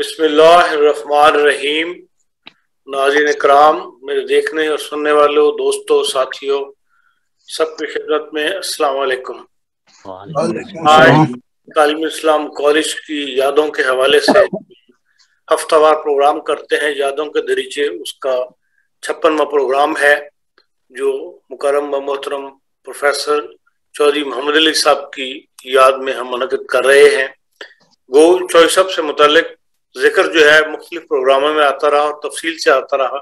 بسم اللہ الرحمن الرحیم۔ ناظرین اکرام، میرے دیکھنے اور سننے والوں، دوستوں، ساتھیوں، سب کی خدمت میں السلام علیکم۔ آج تعلیم اسلام کالج کی یادوں کے حوالے سے ہفتہ وار پروگرام کرتے ہیں، یادوں کے دریچے، اس کا 56واں پروگرام ہے جو مکرم و محترم پروفیسر چودھری محمد علی صاحب کی یاد میں ہم منعقد کر رہے ہیں۔ گو چودھری صاحب سے متعلق ذکر جو ہے مختلف پروگراموں میں آتا رہا اور تفصیل سے آتا رہا،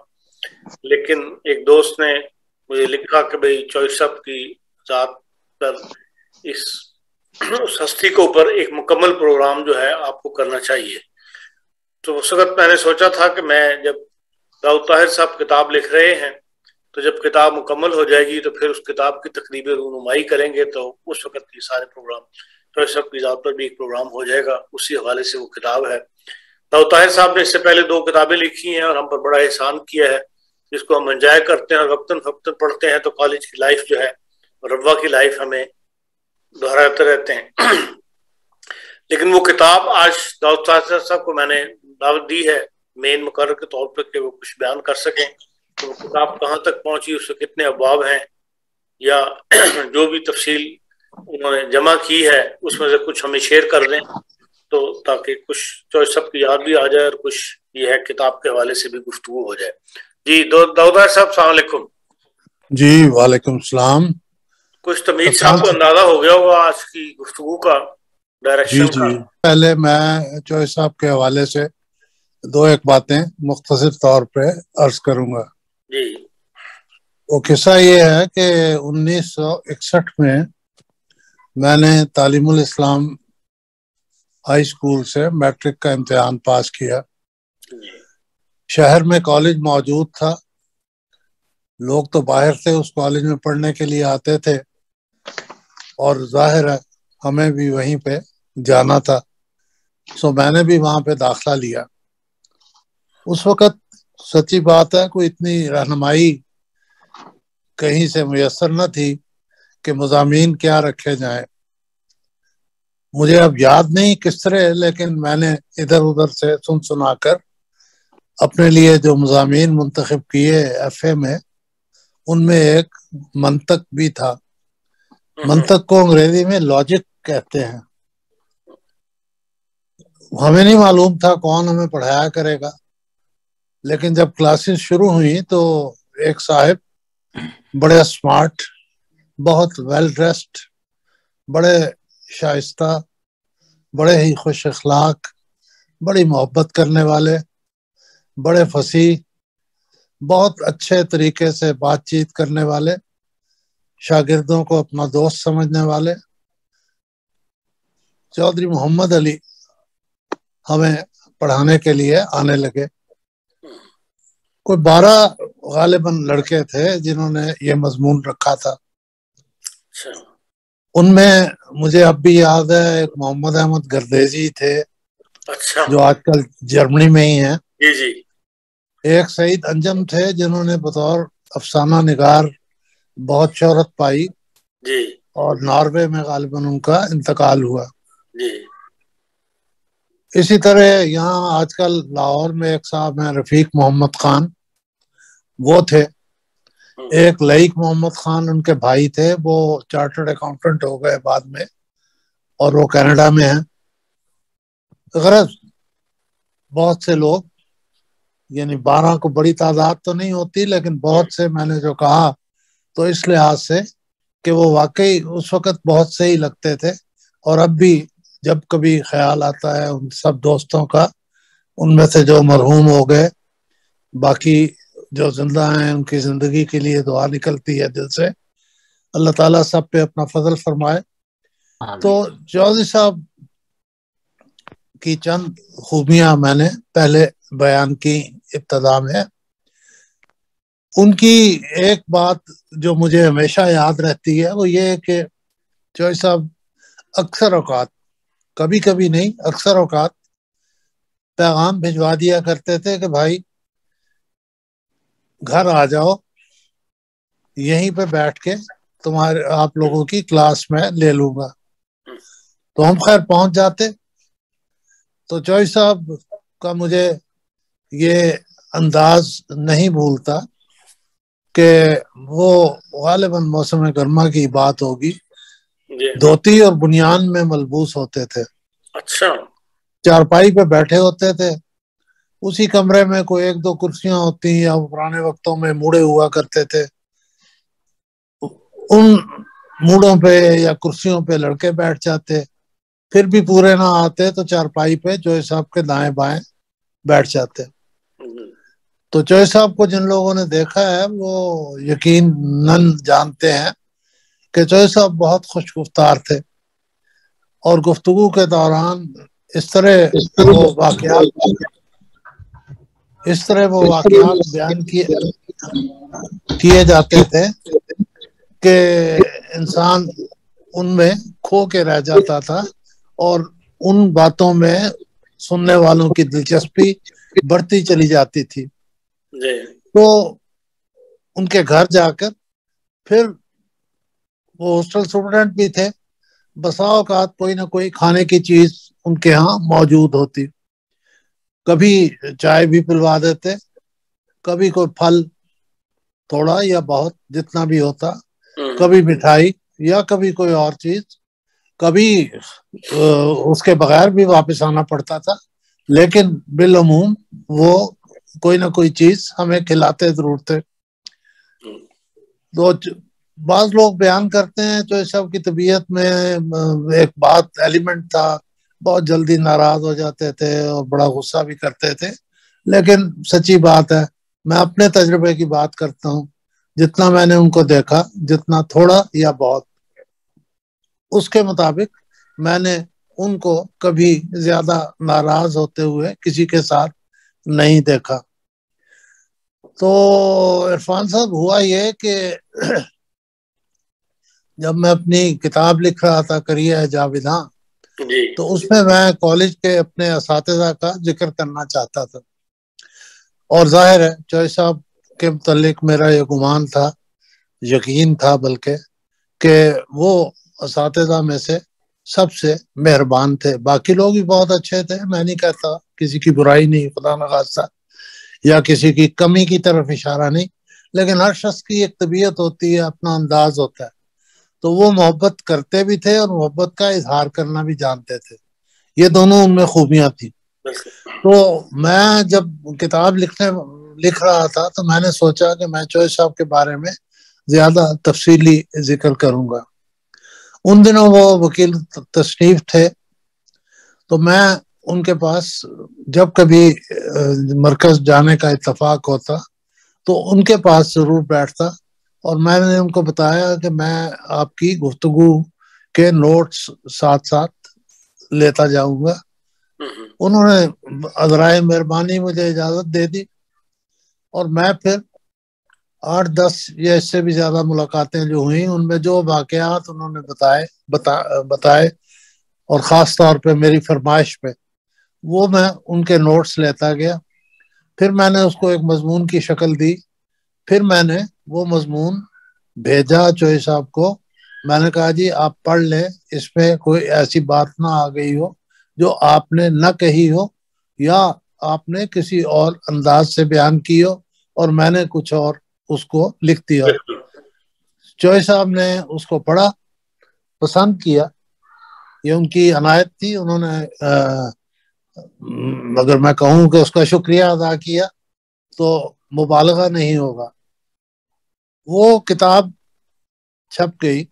لیکن ایک دوست نے مجھے لکھا کہ بھئی چودھری صاحب کی ذات پر اس ہستی کے اوپر ایک مکمل پروگرام جو ہے آپ کو کرنا چاہیے۔ تو اس وقت میں نے سوچا تھا کہ میں جب داؤد طاہر صاحب کتاب لکھ رہے ہیں تو جب کتاب مکمل ہو جائے گی تو پھر اس کتاب کی تقریبی رونمائی کریں گے، تو اس وقت یہ سارے پروگرام چودھری صاحب کی ذات پر بھی ایک پروگرام ہو جائے گا۔ اسی حوالے سے وہ کتاب ہے۔ داؤد طاہر صاحب نے اس سے پہلے 2 کتابیں لکھی ہیں اور ہم پر بڑا احسان کیا ہے، جس کو ہم انجوائے کرتے ہیں اور وقتاً فوقتاً پڑھتے ہیں تو کالج کی لائف جو ہے، ربوہ کی لائف ہمیں دہراتے رہتے ہیں۔ لیکن وہ کتاب آج داؤد طاہر صاحب کو میں نے دعوت دی ہے مین مقرر کے طور پر کہ وہ کچھ بیان کر سکیں کہ وہ کتاب کہاں تک پہنچی، اس سے کتنے ابواب ہیں، یا جو بھی تفصیل انہوں نے جمع کی ہے اس میں سے کچھ ہمیں شیئر کر دیں، تو تاکہ کچھ چوائس سب کی یاد بھی آ جائے اور کچھ یہ ہے کتاب کے حوالے سے بھی گفتگو ہو جائے۔ جی داؤد صاحب السلام علیکم۔ جی وعلیکم السلام۔ کچھ تمیز صاحب کو اندازہ ہو گیا ہوگا آج کی گفتگو کا ڈائریکشن کا۔ پہلے میں چوائس صاحب کے حوالے سے 2 باتیں مختصر طور پہ عرض کروں گا۔ جی وہ قصہ یہ ہے کہ 1961 میں نے تعلیم الاسلام ہائی اسکول سے میٹرک کا امتحان پاس کیا۔ شہر میں کالج موجود تھا، لوگ تو باہر سے اس کالج میں پڑھنے کے لیے آتے تھے اور ظاہر ہے ہمیں بھی وہیں پہ جانا تھا، سو میں نے بھی وہاں پہ داخلہ لیا۔ اس وقت سچی بات ہے کوئی اتنی رہنمائی کہیں سے میسر نہ تھی کہ مضامین کیا رکھے جائیں۔ مجھے اب یاد نہیں کس طرح، لیکن میں نے ادھر ادھر سے سنا کر اپنے لیے جو مضامین منتخب کیے ایف اے میں، ان میں ایک منطق بھی تھا۔ منطق کو انگریزی میں لاجک کہتے ہیں۔ ہمیں نہیں معلوم تھا کون ہمیں پڑھایا کرے گا، لیکن جب کلاسز شروع ہوئی تو ایک صاحب بڑے اسمارٹ، بہت ویل ڈریسڈ، بڑے شائستہ، بڑے ہی خوش اخلاق، بڑی محبت کرنے والے، بڑے فصیح، بہت اچھے طریقے سے بات چیت کرنے والے، شاگردوں کو اپنا دوست سمجھنے والے چودھری محمد علی ہمیں پڑھانے کے لیے آنے لگے۔ کوئی 12 غالباً لڑکے تھے جنہوں نے یہ مضمون رکھا تھا۔ ان میں مجھے اب بھی یاد ہے ایک محمد احمد گردیزی تھے جو آج کل جرمنی میں ہی ہیں۔ ایک سعید انجم تھے جنہوں نے بطور افسانہ نگار بہت شہرت پائی اور ناروے میں غالباً ان کا انتقال ہوا۔ اسی طرح یہاں آج کل لاہور میں ایک صاحب ہیں رفیق محمد خان، وہ تھے۔ ایک لئیک محمد خان ان کے بھائی تھے، وہ چارٹرڈ اکاؤنٹنٹ ہو گئے بعد میں اور وہ کینیڈا میں ہیں۔ غرض بہت سے لوگ، یعنی 12 کو بڑی تعداد تو نہیں ہوتی، لیکن بہت سے میں نے جو کہا تو اس لحاظ سے کہ وہ واقعی اس وقت بہت سے ہی لگتے تھے، اور اب بھی جب کبھی خیال آتا ہے ان سب دوستوں کا، ان میں سے جو مرحوم ہو گئے، باقی جو زندہ ہیں ان کی زندگی کے لیے دعا نکلتی ہے دل سے۔ اللہ تعالیٰ سب پہ اپنا فضل فرمائے۔ تو چودھری صاحب کی چند خوبیاں میں نے پہلے بیان کی ابتدا میں۔ ان کی ایک بات جو مجھے ہمیشہ یاد رہتی ہے وہ یہ ہے کہ چودھری صاحب اکثر اوقات، کبھی کبھی نہیں، اکثر اوقات پیغام بھجوا دیا کرتے تھے کہ بھائی گھر آ جاؤ، یہیں پہ بیٹھ کے آپ لوگوں کی کلاس میں لے لوں گا۔ تو ہم خیر پہنچ جاتے۔ تو چودھری صاحب کا مجھے یہ انداز نہیں بھولتا کہ وہ غالباً موسم گرما کی بات ہوگی، دھوتی اور بنیان میں ملبوس ہوتے تھے، اچھا، چارپائی پہ بیٹھے ہوتے تھے، اسی کمرے میں کوئی ایک دو کرسیاں ہوتی یا پرانے وقتوں میں موڑے ہوا کرتے تھے، ان موڑوں پہ یا کرسیوں پہ لڑکے بیٹھ جاتے، پھر بھی پورے نہ آتے تو چارپائی پہ چوہے صاحب کے دائیں بائیں بیٹھ جاتے۔ تو چوہے صاحب کو جن لوگوں نے دیکھا ہے وہ یقیناً جانتے ہیں کہ چوہے صاحب بہت خوش گفتار تھے، اور گفتگو کے دوران اس طرح وہ واقعات بیان کیے جاتے تھے کہ انسان ان میں کھو کے رہ جاتا تھا، اور ان باتوں میں سننے والوں کی دلچسپی بڑھتی چلی جاتی تھی۔ تو ان کے گھر جا کر، پھر وہ ہاسٹل سپرنٹینڈنٹ بھی تھے، بسا اوقات کوئی نہ کوئی کھانے کی چیز ان کے ہاں موجود ہوتی، کبھی چائے بھی پلوا دیتے، کبھی کوئی پھل تھوڑا یا بہت جتنا بھی ہوتا، کبھی مٹھائی یا کبھی کوئی اور چیز، کبھی اس کے بغیر بھی واپس آنا پڑتا تھا، لیکن بالعموم وہ کوئی نہ کوئی چیز ہمیں کھلاتے ضرور تھے۔ تو بعض لوگ بیان کرتے ہیں چوہے صاحب کی طبیعت میں ایک بات ایلیمنٹ تھا، بہت جلدی ناراض ہو جاتے تھے اور بڑا غصہ بھی کرتے تھے، لیکن سچی بات ہے، میں اپنے تجربے کی بات کرتا ہوں، جتنا میں نے ان کو دیکھا، جتنا تھوڑا یا بہت، اس کے مطابق میں نے ان کو کبھی زیادہ ناراض ہوتے ہوئے کسی کے ساتھ نہیں دیکھا۔ تو عرفان صاحب ہوا یہ کہ جب میں اپنی کتاب لکھ رہا تھا کریے جاویداں، تو اس میں کالج کے اپنے اساتذہ کا ذکر کرنا چاہتا تھا، اور ظاہر ہے چوہے صاحب کے متعلق میرا یہ گمان تھا، یقین تھا بلکہ، کہ وہ اساتذہ میں سے سب سے مہربان تھے۔ باقی لوگ بھی بہت اچھے تھے، میں نہیں کہتا، کسی کی برائی نہیں، خدا نخواستہ، یا کسی کی کمی کی طرف اشارہ نہیں، لیکن ہر شخص کی ایک طبیعت ہوتی ہے، اپنا انداز ہوتا ہے، تو وہ محبت کرتے بھی تھے اور محبت کا اظہار کرنا بھی جانتے تھے، یہ دونوں ان میں خوبیاں تھیں۔ تو میں جب کتاب لکھ رہا تھا تو میں نے سوچا کہ میں چوہے صاحب کے بارے میں زیادہ تفصیلی ذکر کروں گا۔ ان دنوں وہ وکیل تصنیف تھے، تو میں ان کے پاس جب کبھی مرکز جانے کا اتفاق ہوتا تو ان کے پاس ضرور بیٹھتا، اور میں نے ان کو بتایا کہ میں آپ کی گفتگو کے نوٹس ساتھ ساتھ لیتا جاؤں گا۔ انہوں نے عذرائے مہربانی مجھے اجازت دے دی، اور میں پھر 8-10 یا اس سے بھی زیادہ ملاقاتیں جو ہوئیں، ان میں جو واقعات انہوں نے بتائے اور خاص طور پہ میری فرمائش پہ، وہ میں ان کے نوٹس لیتا گیا، پھر میں نے اس کو ایک مضمون کی شکل دی، پھر میں نے وہ مضمون بھیجا چوہے صاحب کو، میں نے کہا جی آپ پڑھ لیں، اس میں کوئی ایسی بات نہ آ گئی ہو جو آپ نے نہ کہی ہو یا آپ نے کسی اور انداز سے بیان کی ہو اور میں نے کچھ اور اس کو لکھ دیا۔ چوہے صاحب نے اس کو پڑھا، پسند کیا، یہ ان کی عنایت تھی، انہوں نے اگر میں کہوں کہ اس کا شکریہ ادا کیا تو مبالغہ نہیں ہوگا۔ وہ کتاب چھپ گئی،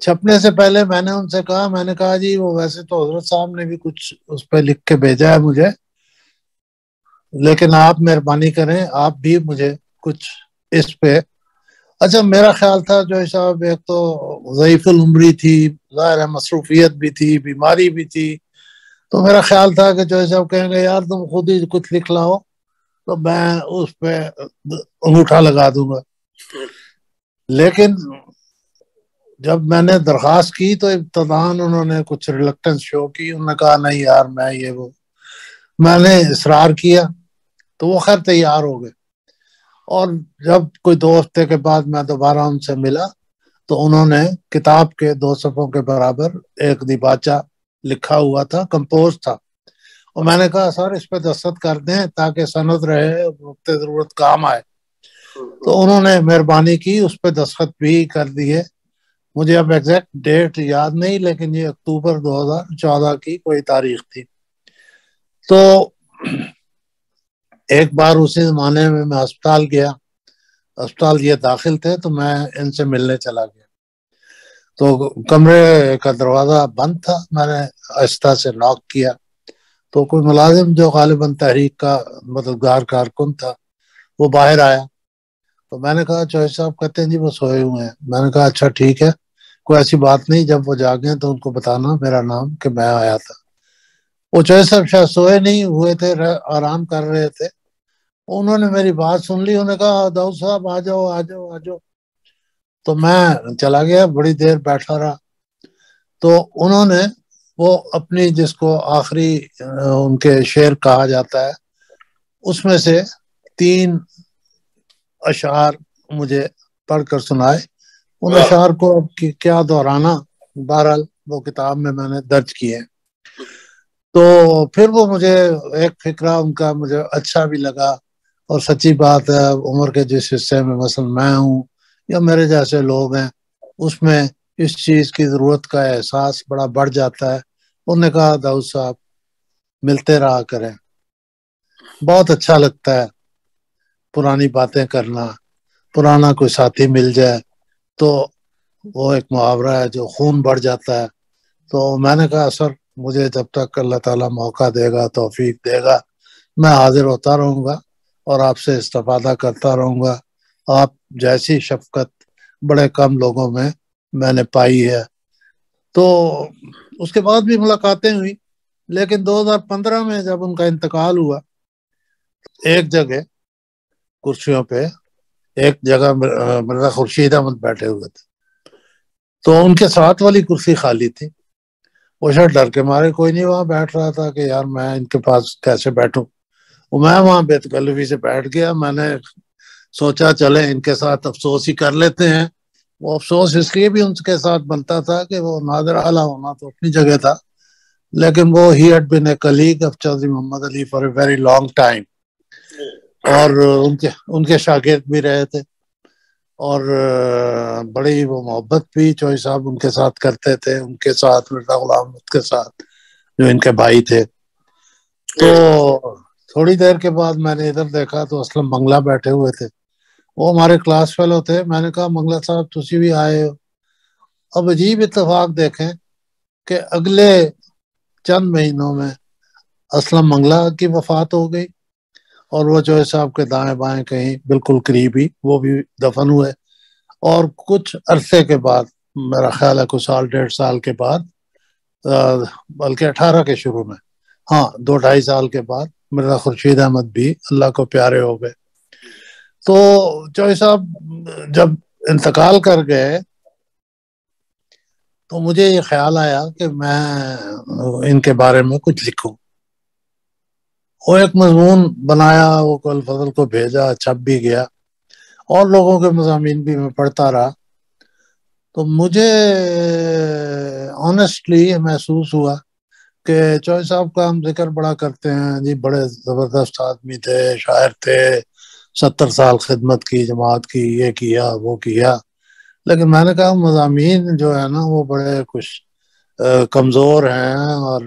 چھپنے سے پہلے میں نے ان سے کہا، میں نے کہا جی وہ ویسے تو حضرت صاحب نے بھی کچھ اس پہ لکھ کے بھیجا ہے مجھے، لیکن آپ مہربانی کریں، آپ بھی مجھے کچھ اس پہ۔ اچھا میرا خیال تھا جو صاحب ایک تو ضعیف العمری تھی، ظاہر ہے مصروفیت بھی تھی، بیماری بھی تھی، تو میرا خیال تھا کہ جو صاحب کہیں گے یار تم خود ہی کچھ لکھ لاؤ تو میں اس پہ انگوٹھا لگا دوں گا۔ لیکن جب میں نے درخواست کی تو ابتداً انہوں نے کچھ ریلکٹنس شو کی، انہوں نے کہا نہیں یار میں یہ وہ، میں نے اصرار کیا تو وہ خیر تیار ہو گئے، اور جب کوئی 2 ہفتے کے بعد میں دوبارہ ان سے ملا تو انہوں نے کتاب کے 2 صفحوں کے برابر ایک دیباچہ لکھا ہوا تھا، کمپوز تھا، اور میں نے کہا سر اس پہ دستخط کر دیں تاکہ سند رہے، وقت ضرورت کام آئے. تو انہوں نے مہربانی کی، اس پہ دستخط بھی کر دیے. مجھے اب ایگزیکٹ ڈیٹ یاد نہیں، لیکن یہ اکتوبر 2014 کی کوئی تاریخ تھی. تو ایک بار اسی زمانے میں ہسپتال گیا، ہسپتال یہ داخل تھے، تو میں ان سے ملنے چلا گیا. تو کمرے کا دروازہ بند تھا، میں نے آہستہ سے لاک کیا. تو کوئی ملازم جو غالباً تحریک کا مددگار کارکن تھا وہ باہر آیا. تو میں نے کہا چوہے صاحب؟ کہتے ہیں جی وہ سوئے ہوئے ہیں. میں نے کہا اچھا ٹھیک ہے، کوئی ایسی بات نہیں، جب وہ جاگیں تو ان کو بتانا میرا نام کہ میں آیا تھا. وہ چوہے صاحب شاید سوئے نہیں ہوئے تھے، آرام کر رہے تھے. انہوں نے میری بات سن لی، انہوں نے کہا داؤد صاحب آ جاؤ آ جاؤ آ جاؤ. تو میں چلا گیا، بڑی دیر بیٹھا رہا. تو انہوں نے وہ اپنی جس کو آخری ان کے شعر کہا جاتا ہے، اس میں سے 3 اشعار مجھے پڑھ کر سنائے. ان اشعار کو اب کیا دہرانا، بہرحال وہ کتاب میں نے درج کیے. تو پھر وہ مجھے ایک فقرہ ان کا مجھے اچھا بھی لگا. اور سچی بات ہے، عمر کے جس حصے میں مثلا میں ہوں یا میرے جیسے لوگ ہیں، اس میں اس چیز کی ضرورت کا احساس بڑا بڑھ جاتا ہے. انہوں نے کہا داؤد صاحب ملتے رہا کریں، بہت اچھا لگتا ہے پرانی باتیں کرنا. پرانا کوئی ساتھی مل جائے تو وہ ایک محاورہ ہے جو خون بڑھ جاتا ہے. تو میں نے کہا سر مجھے جب تک اللہ تعالیٰ موقع دے گا، توفیق دے گا، میں حاضر ہوتا رہوں گا اور آپ سے استفادہ کرتا رہوں گا. آپ جیسی شفقت بڑے کم لوگوں میں نے پائی ہے. تو اس کے بعد بھی ملاقاتیں ہوئی، لیکن 2015 میں جب ان کا انتقال ہوا، ایک جگہ کرسیوں پہ ایک جگہ مرزا خورشید احمد بیٹھے ہوئے تھے، تو ان کے ساتھ والی کرسی خالی تھی. وہ شاید ڈر کے مارے کوئی نہیں وہاں بیٹھ رہا تھا کہ یار میں ان کے پاس کیسے بیٹھوں. میں وہاں بے تکلفی سے بیٹھ گیا. میں نے سوچا چلے ان کے ساتھ افسوس ہی کر لیتے ہیں. وہ افسوس اس لیے بھی ان کے ساتھ بنتا تھا کہ وہ نادر اعلیٰ ہونا تو اپنی جگہ تھا، لیکن وہ ہی had been a colleague of Chaudhry Muhammad Ali for a very long time. اور ان کے شاگرد بھی رہے تھے، اور بڑی وہ محبت بھی چوہے صاحب ان کے ساتھ کرتے تھے، ان کے ساتھ مرزا غلام احمد کے ساتھ جو ان کے بھائی تھے. تو تھوڑی دیر کے بعد میں نے ادھر دیکھا تو اسلم منگلہ بیٹھے ہوئے تھے. وہ ہمارے کلاس فیلو تھے. میں نے کہا منگلہ صاحب تسی بھی آئے ہو. اب عجیب اتفاق دیکھیں کہ اگلے چند مہینوں میں اسلم منگلہ کی وفات ہو گئی، اور وہ چوہے صاحب کے دائیں بائیں کہیں بالکل قریبی وہ بھی دفن ہوئے. اور کچھ عرصے کے بعد، میرا خیال ہے کچھ 1.5 سال کے بعد، بلکہ 18 کے شروع میں، 2-2.5 سال کے بعد مرزا خورشید احمد بھی اللہ کو پیارے ہو گئے. تو چوہے صاحب جب انتقال کر گئے تو مجھے یہ خیال آیا کہ میں ان کے بارے میں کچھ لکھوں. وہ ایک مضمون بنایا، وہ الفضل کو بھیجا، چھپ بھی گیا، اور لوگوں کے مضامین بھی میں پڑھتا رہا. تو مجھے آنیسٹلی محسوس ہوا کہ چوہے صاحب کا ہم ذکر بڑا کرتے ہیں، جی بڑے زبردست آدمی تھے، شاعر تھے، 70 سال خدمت کی جماعت کی، یہ کیا وہ کیا. لیکن میں نے کہا مضامین جو ہے نا وہ بڑے کچھ کمزور ہیں اور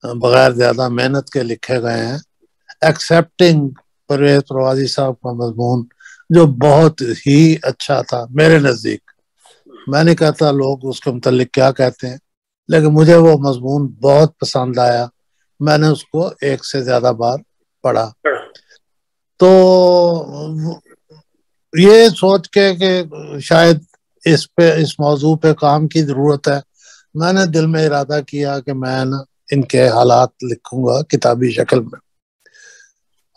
بغیر زیادہ محنت کے لکھے گئے ہیں. ایکسیپٹنگ پرویز پروازی صاحب کا مضمون جو بہت ہی اچھا تھا میرے نزدیک. میں نہیں کہتا لوگ اس کے متعلق کیا کہتے ہیں، لیکن مجھے وہ مضمون بہت پسند آیا. میں نے اس کو 1 سے زیادہ بار پڑھا. تو یہ سوچ کے کہ شاید اس موضوع پہ کام کی ضرورت ہے، میں نے دل میں ارادہ کیا کہ میں نا ان کے حالات لکھوں گا کتابی شکل میں.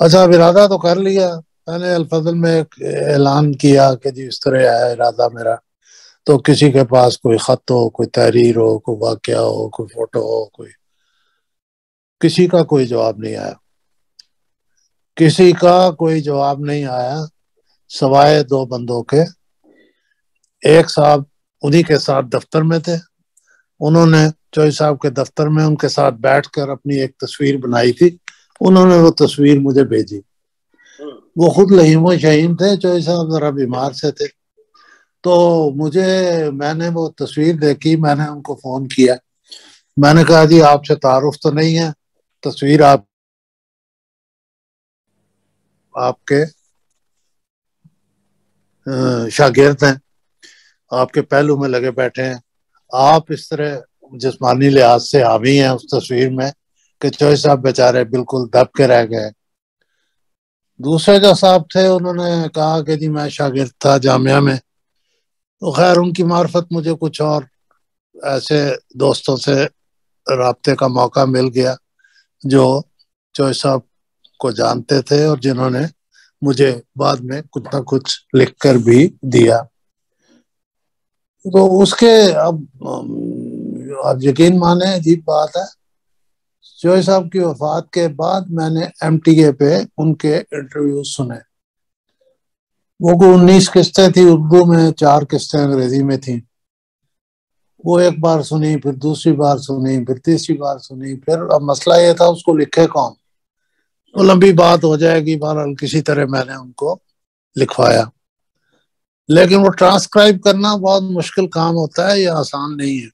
اچھا ارادہ تو کر لیا میں نے. الفضل میں ایک اعلان کیا کہ جی اس طرح ہے ارادہ میرا. تو کسی کے پاس کوئی خط ہو، کوئی تحریر ہو، کوئی واقعہ ہو، کوئی فوٹو ہو، کسی کا کوئی جواب نہیں آیا. کسی کا کوئی جواب نہیں آیا سوائے 2 بندوں کے. ایک صاحب انہی کے ساتھ دفتر میں تھے، انہوں نے چوئی صاحب کے دفتر میں ان کے ساتھ بیٹھ کر اپنی ایک تصویر بنائی تھی. انہوں نے وہ تصویر مجھے بھیجی. وہ خود لہیم و شہیم تھے, چوئی صاحب ذرا بیمار سے تھے. تو میں نے وہ تصویر دیکھی, میں نے ان کو فون کیا. میں نے کہا جی آپ سے تعارف تو نہیں ہے, تصویر آپ کے شاگرد ہیں, آپ کے پہلو میں لگے بیٹھے ہیں, آپ اس طرح جسمانی لحاظ سے حاوی ہیں اس تصویر میں کہ چوئی صاحب بیچارے بالکل دب کے رہ گئے. دوسرے جو صاحب تھے انہوں نے کہا کہ جی میں شاگرد تھا جامعہ میں. تو خیر ان کی معرفت مجھے کچھ اور ایسے دوستوں سے رابطے کا موقع مل گیا جو چوئی صاحب کو جانتے تھے اور جنہوں نے مجھے بعد میں کچھ نہ کچھ لکھ کر بھی دیا. تو اس کے اب یقین مانے عجیب بات ہے, چوئی صاحب کی وفات کے بعد میں نے MTA پہ ان کے انٹرویو سنے. وہ 19 قسطیں تھی اردو میں, 4 قسطیں انگریزی میں تھیں. وہ ایک بار سنی, پھر دوسری بار سنی, پھر تیسری بار سنی. پھر اب مسئلہ یہ تھا اس کو لکھے کون, وہ لمبی بات ہو جائے گی. بہرحال کسی طرح میں نے ان کو لکھوایا, لیکن وہ ٹرانسکرائب کرنا بہت مشکل کام ہوتا ہے, یہ آسان نہیں ہے.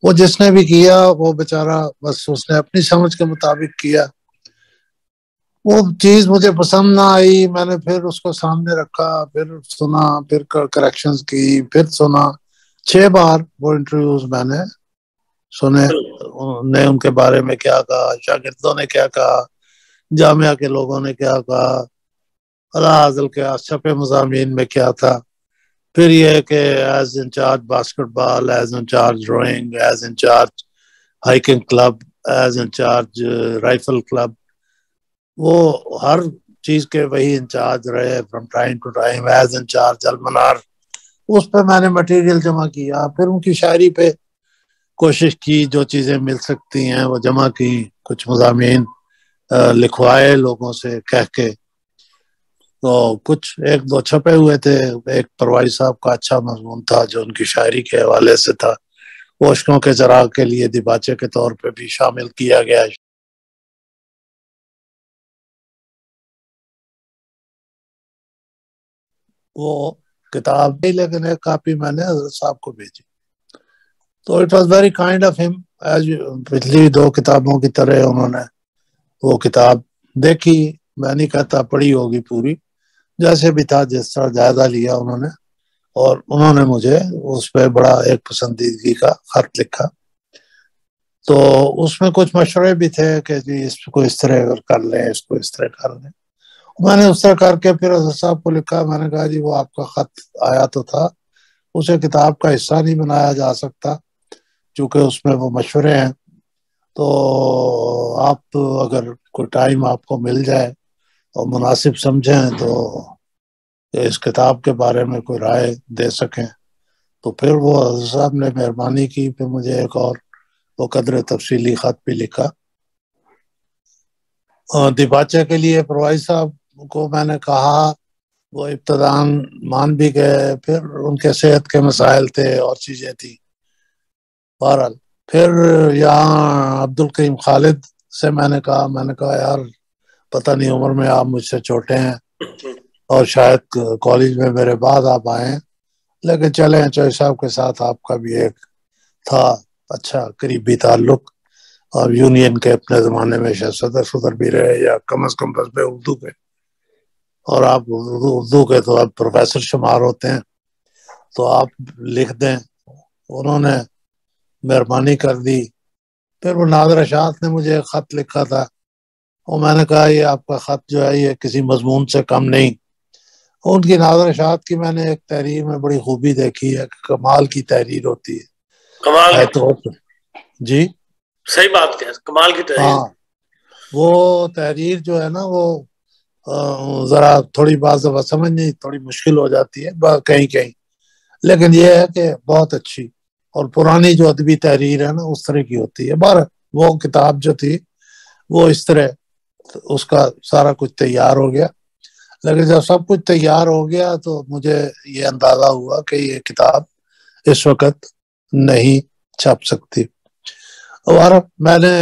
وہ جس نے بھی کیا وہ بیچارہ بس اس نے اپنی سمجھ کے مطابق کیا. وہ چیز مجھے پسند نہ آئی, میں نے پھر اس کو سامنے رکھا, پھر سنا, پھر کریکشنز کی, پھر سنا. 6 بار وہ انٹرویوز میں نے سنے. انہوں نے ان کے بارے میں کیا کہا, شاگردوں نے کیا کہا, جامعہ کے لوگوں نے کیا کہا, اعلیٰ کے چھپے مضامین میں کیا تھا. پھر یہ کہ as in-charge basketball, as in-charge drawing, as in-charge hiking club, as in-charge rifle club, وہ ہر چیز کے وہی انچارج رہے from time to time, as in-charge Al-Manar. اس پہ میں نے مٹیریل جمع کیا, پھر ان کی شاعری پہ کوشش کی, جو چیزیں مل سکتی ہیں وہ جمع کی, کچھ مضامین لکھوائے لوگوں سے کہہ کے. تو کچھ 1-2 چھپے ہوئے تھے. ایک پروائی صاحب کا اچھا مضمون تھا جو ان کی شاعری کے حوالے سے تھا, وشکوں کے چراغ کے لیے دیباچے کے طور پہ بھی شامل کیا گیا. وہ کتاب نہیں, لیکن ایک کاپی میں نے حضرت صاحب کو بھیجی. تو it was very kind of ہم. پچھلی 2 کتابوں کی طرح انہوں نے وہ کتاب دیکھی, میں نہیں کہتا پڑھی ہوگی پوری, جیسے بھی تھا جس طرح جائزہ لیا انہوں نے, اور انہوں نے مجھے اس پہ بڑا ایک پسندیدگی کا خط لکھا. تو اس میں کچھ مشورے بھی تھے کہ جی اس کو اس طرح کر لیں, اس کو اس طرح کر لیں. میں نے اس طرح کر کے پھر حضرت صاحب کو لکھا. میں نے کہا جی وہ آپ کا خط آیا تو تھا, اسے کتاب کا حصہ نہیں بنایا جا سکتا چونکہ اس میں وہ مشورے ہیں. تو آپ اگر کوئی ٹائم آپ کو مل جائے اور مناسب سمجھیں تو اس کتاب کے بارے میں کوئی رائے دے سکیں. تو پھر وہ حضرت صاحب نے مہربانی کی, پھر مجھے ایک اور وہ قدر تفصیلی خط بھی لکھا. دیباچے کے لیے پروائی صاحب کو میں نے کہا, وہ ابتداً مان بھی گئے, پھر ان کے صحت کے مسائل تھے اور چیزیں تھیں. بہرحال پھر یہاں عبدالکریم خالد سے میں نے کہا یار پتہ نہیں عمر میں آپ مجھ سے چھوٹے ہیں اور شاید کالج میں میرے بعد آپ آئے ہیں, لیکن چلیں چوئی صاحب کے ساتھ آپ کا بھی ایک تھا اچھا قریبی تعلق, اور یونین کے اپنے زمانے میں صدر بھی رہے, یا کم از کم بس پہ اردو پہ, اور آپ اردو کے تو اب پروفیسر شمار ہوتے ہیں, تو آپ لکھ دیں. انہوں نے مہربانی کر دی. پھر وہ نادر اشاعت نے مجھے ایک خط لکھا تھا, اور میں نے کہا یہ آپ کا خط جو ہے یہ کسی مضمون سے کم نہیں. ان کی نادر اشاعت کی میں نے ایک تحریر میں بڑی خوبی دیکھی ہے, کمال کی تحریر ہوتی ہے. کمال تو جی صحیح بات ہے, کمال کی تحریر. ہاں, وہ تحریر جو ہے نا وہ ذرا تھوڑی بعض دفعہ سمجھنی تھوڑی مشکل ہو جاتی ہے کہیں کہیں, لیکن یہ ہے کہ بہت اچھی, اور پرانی جو ادبی تحریر ہے نا اس طرح کی ہوتی ہے. وہ کتاب جو تھی وہ اس طرح اس کا سارا کچھ تیار ہو گیا, لیکن جب سب کچھ تیار ہو گیا تو مجھے یہ اندازہ ہوا کہ یہ کتاب اس وقت نہیں چھپ سکتی. اور میں نے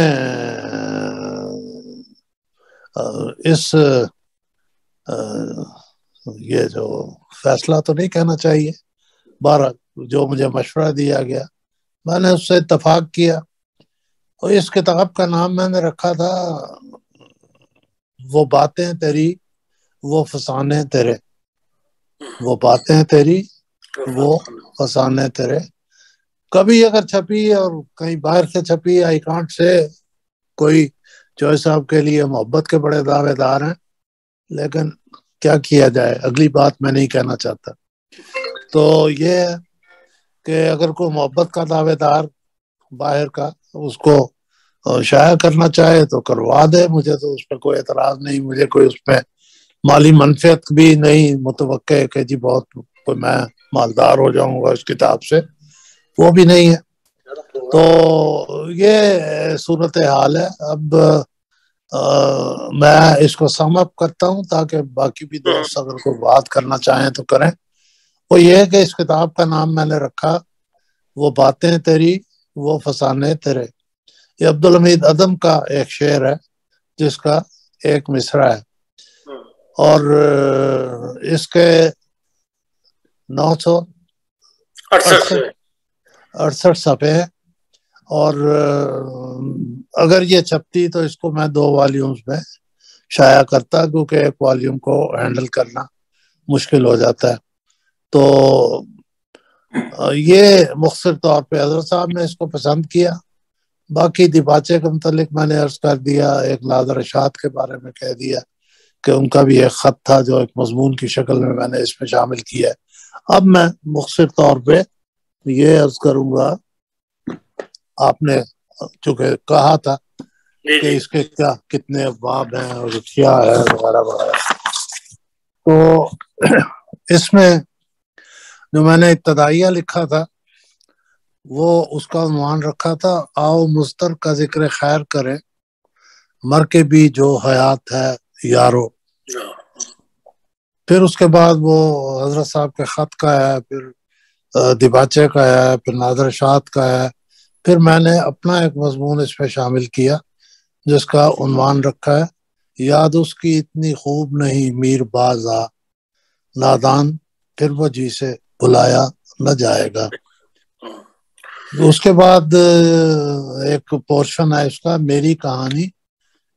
اس یہ جو فیصلہ تو نہیں کہنا چاہیے، بہرحال جو مجھے مشورہ دیا گیا میں نے اس سے اتفاق کیا، اور اس کتاب کا نام میں نے رکھا تھا وہ باتیں تیری وہ فسانے تیرے، وہ باتیں تیری وہ فسانے تیرے۔ کبھی اگر چھپی اور کہیں باہر سے چھپی، آئی کانٹ سے کوئی چوہے صاحب کے لیے محبت کے بڑے دعوے دار ہیں، لیکن کیا کیا جائے، اگلی بات میں نہیں کہنا چاہتا۔ تو یہ ہے کہ اگر کوئی محبت کا دعوے دار باہر کا اس کو شائع کرنا چاہے تو کروا دے، مجھے تو اس پہ کوئی اعتراض نہیں، مجھے کوئی اس پہ مالی منفعت بھی نہیں متوقع کہ جی بہت کوئی میں مالدار ہو جاؤں گا اس کتاب سے، وہ بھی نہیں ہے۔ تو یہ صورتحال ہے۔ اب میں اس کو سم اپ کرتا ہوں تاکہ باقی بھی دوست اگر کوئی بات کرنا چاہیں تو کریں۔ وہ یہ ہے کہ اس کتاب کا نام میں نے رکھا وہ باتیں تیری وہ فسانے تیرے۔ یہ عبدالحمید عدم کا ایک شعر ہے جس کا ایک مصرع ہے، اور اس کے 968 صفحے ہیں، اور اگر یہ چھپتی تو اس کو میں 2 والیومز میں شائع کرتا، کیونکہ ایک والیوم کو ہینڈل کرنا مشکل ہو جاتا ہے۔ تو یہ مختصر طور پہ حضرت صاحب نے اس کو پسند کیا۔ باقی دیباچے کے متعلق میں نے عرض کر دیا، ایک نادر اشاعت کے بارے میں کہہ دیا کہ ان کا بھی ایک خط تھا جو ایک مضمون کی شکل میں نے اس میں شامل کیا ہے۔ اب میں مختصر طور پہ یہ عرض کروں گا، آپ نے چونکہ کہا تھا کہ اس کے کیا کتنے ابواب ہیں اور کیا ہے وغیرہ وغیرہ، تو اس میں جو میں نے ابتدائیہ لکھا تھا وہ اس کا عنوان رکھا تھا آؤ مضطر کا ذکر خیر کرے، مر کے بھی جو حیات ہے یارو۔ پھر اس کے بعد وہ حضرت صاحب کے خط کا ہے، پھر دیباچے کا ہے، پھر نادر اشاعت کا ہے، پھر میں نے اپنا ایک مضمون اس میں شامل کیا جس کا عنوان رکھا ہے یاد اس کی اتنی خوب نہیں میر بازا، نادان پھر وہ جی سے بلایا نہ جائے گا۔ اس کے بعد ایک پورشن ہے اس کا میری کہانی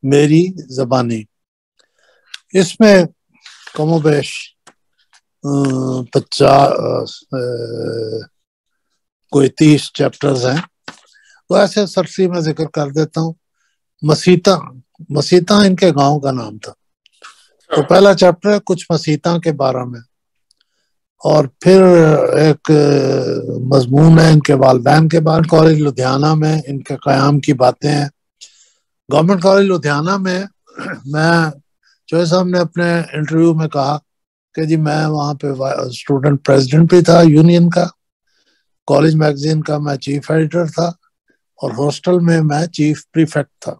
میری زبانی۔ اس میں کم و بیش 30 چیپٹرز ہیں، تو ایسے سرسری میں ذکر کر دیتا ہوں۔ مسیطہ ان کے گاؤں کا نام تھا، تو پہلا چیپٹر ہے کچھ مسیطہ کے بارے میں، اور پھر ایک مضمون ہے ان کے والدین کے بارے، کالج لدھیانہ میں ان کے قیام کی باتیں ہیں۔ گورنمنٹ کالج لدھیانہ میں چوہے صاحب نے اپنے انٹرویو میں کہا کہ جی میں وہاں پہ اسٹوڈنٹ پریزیڈنٹ بھی تھا یونین کا، کالج میگزین کا میں چیف ایڈیٹر تھا، اور ہاسٹل میں میں چیف پریفیکٹ تھا۔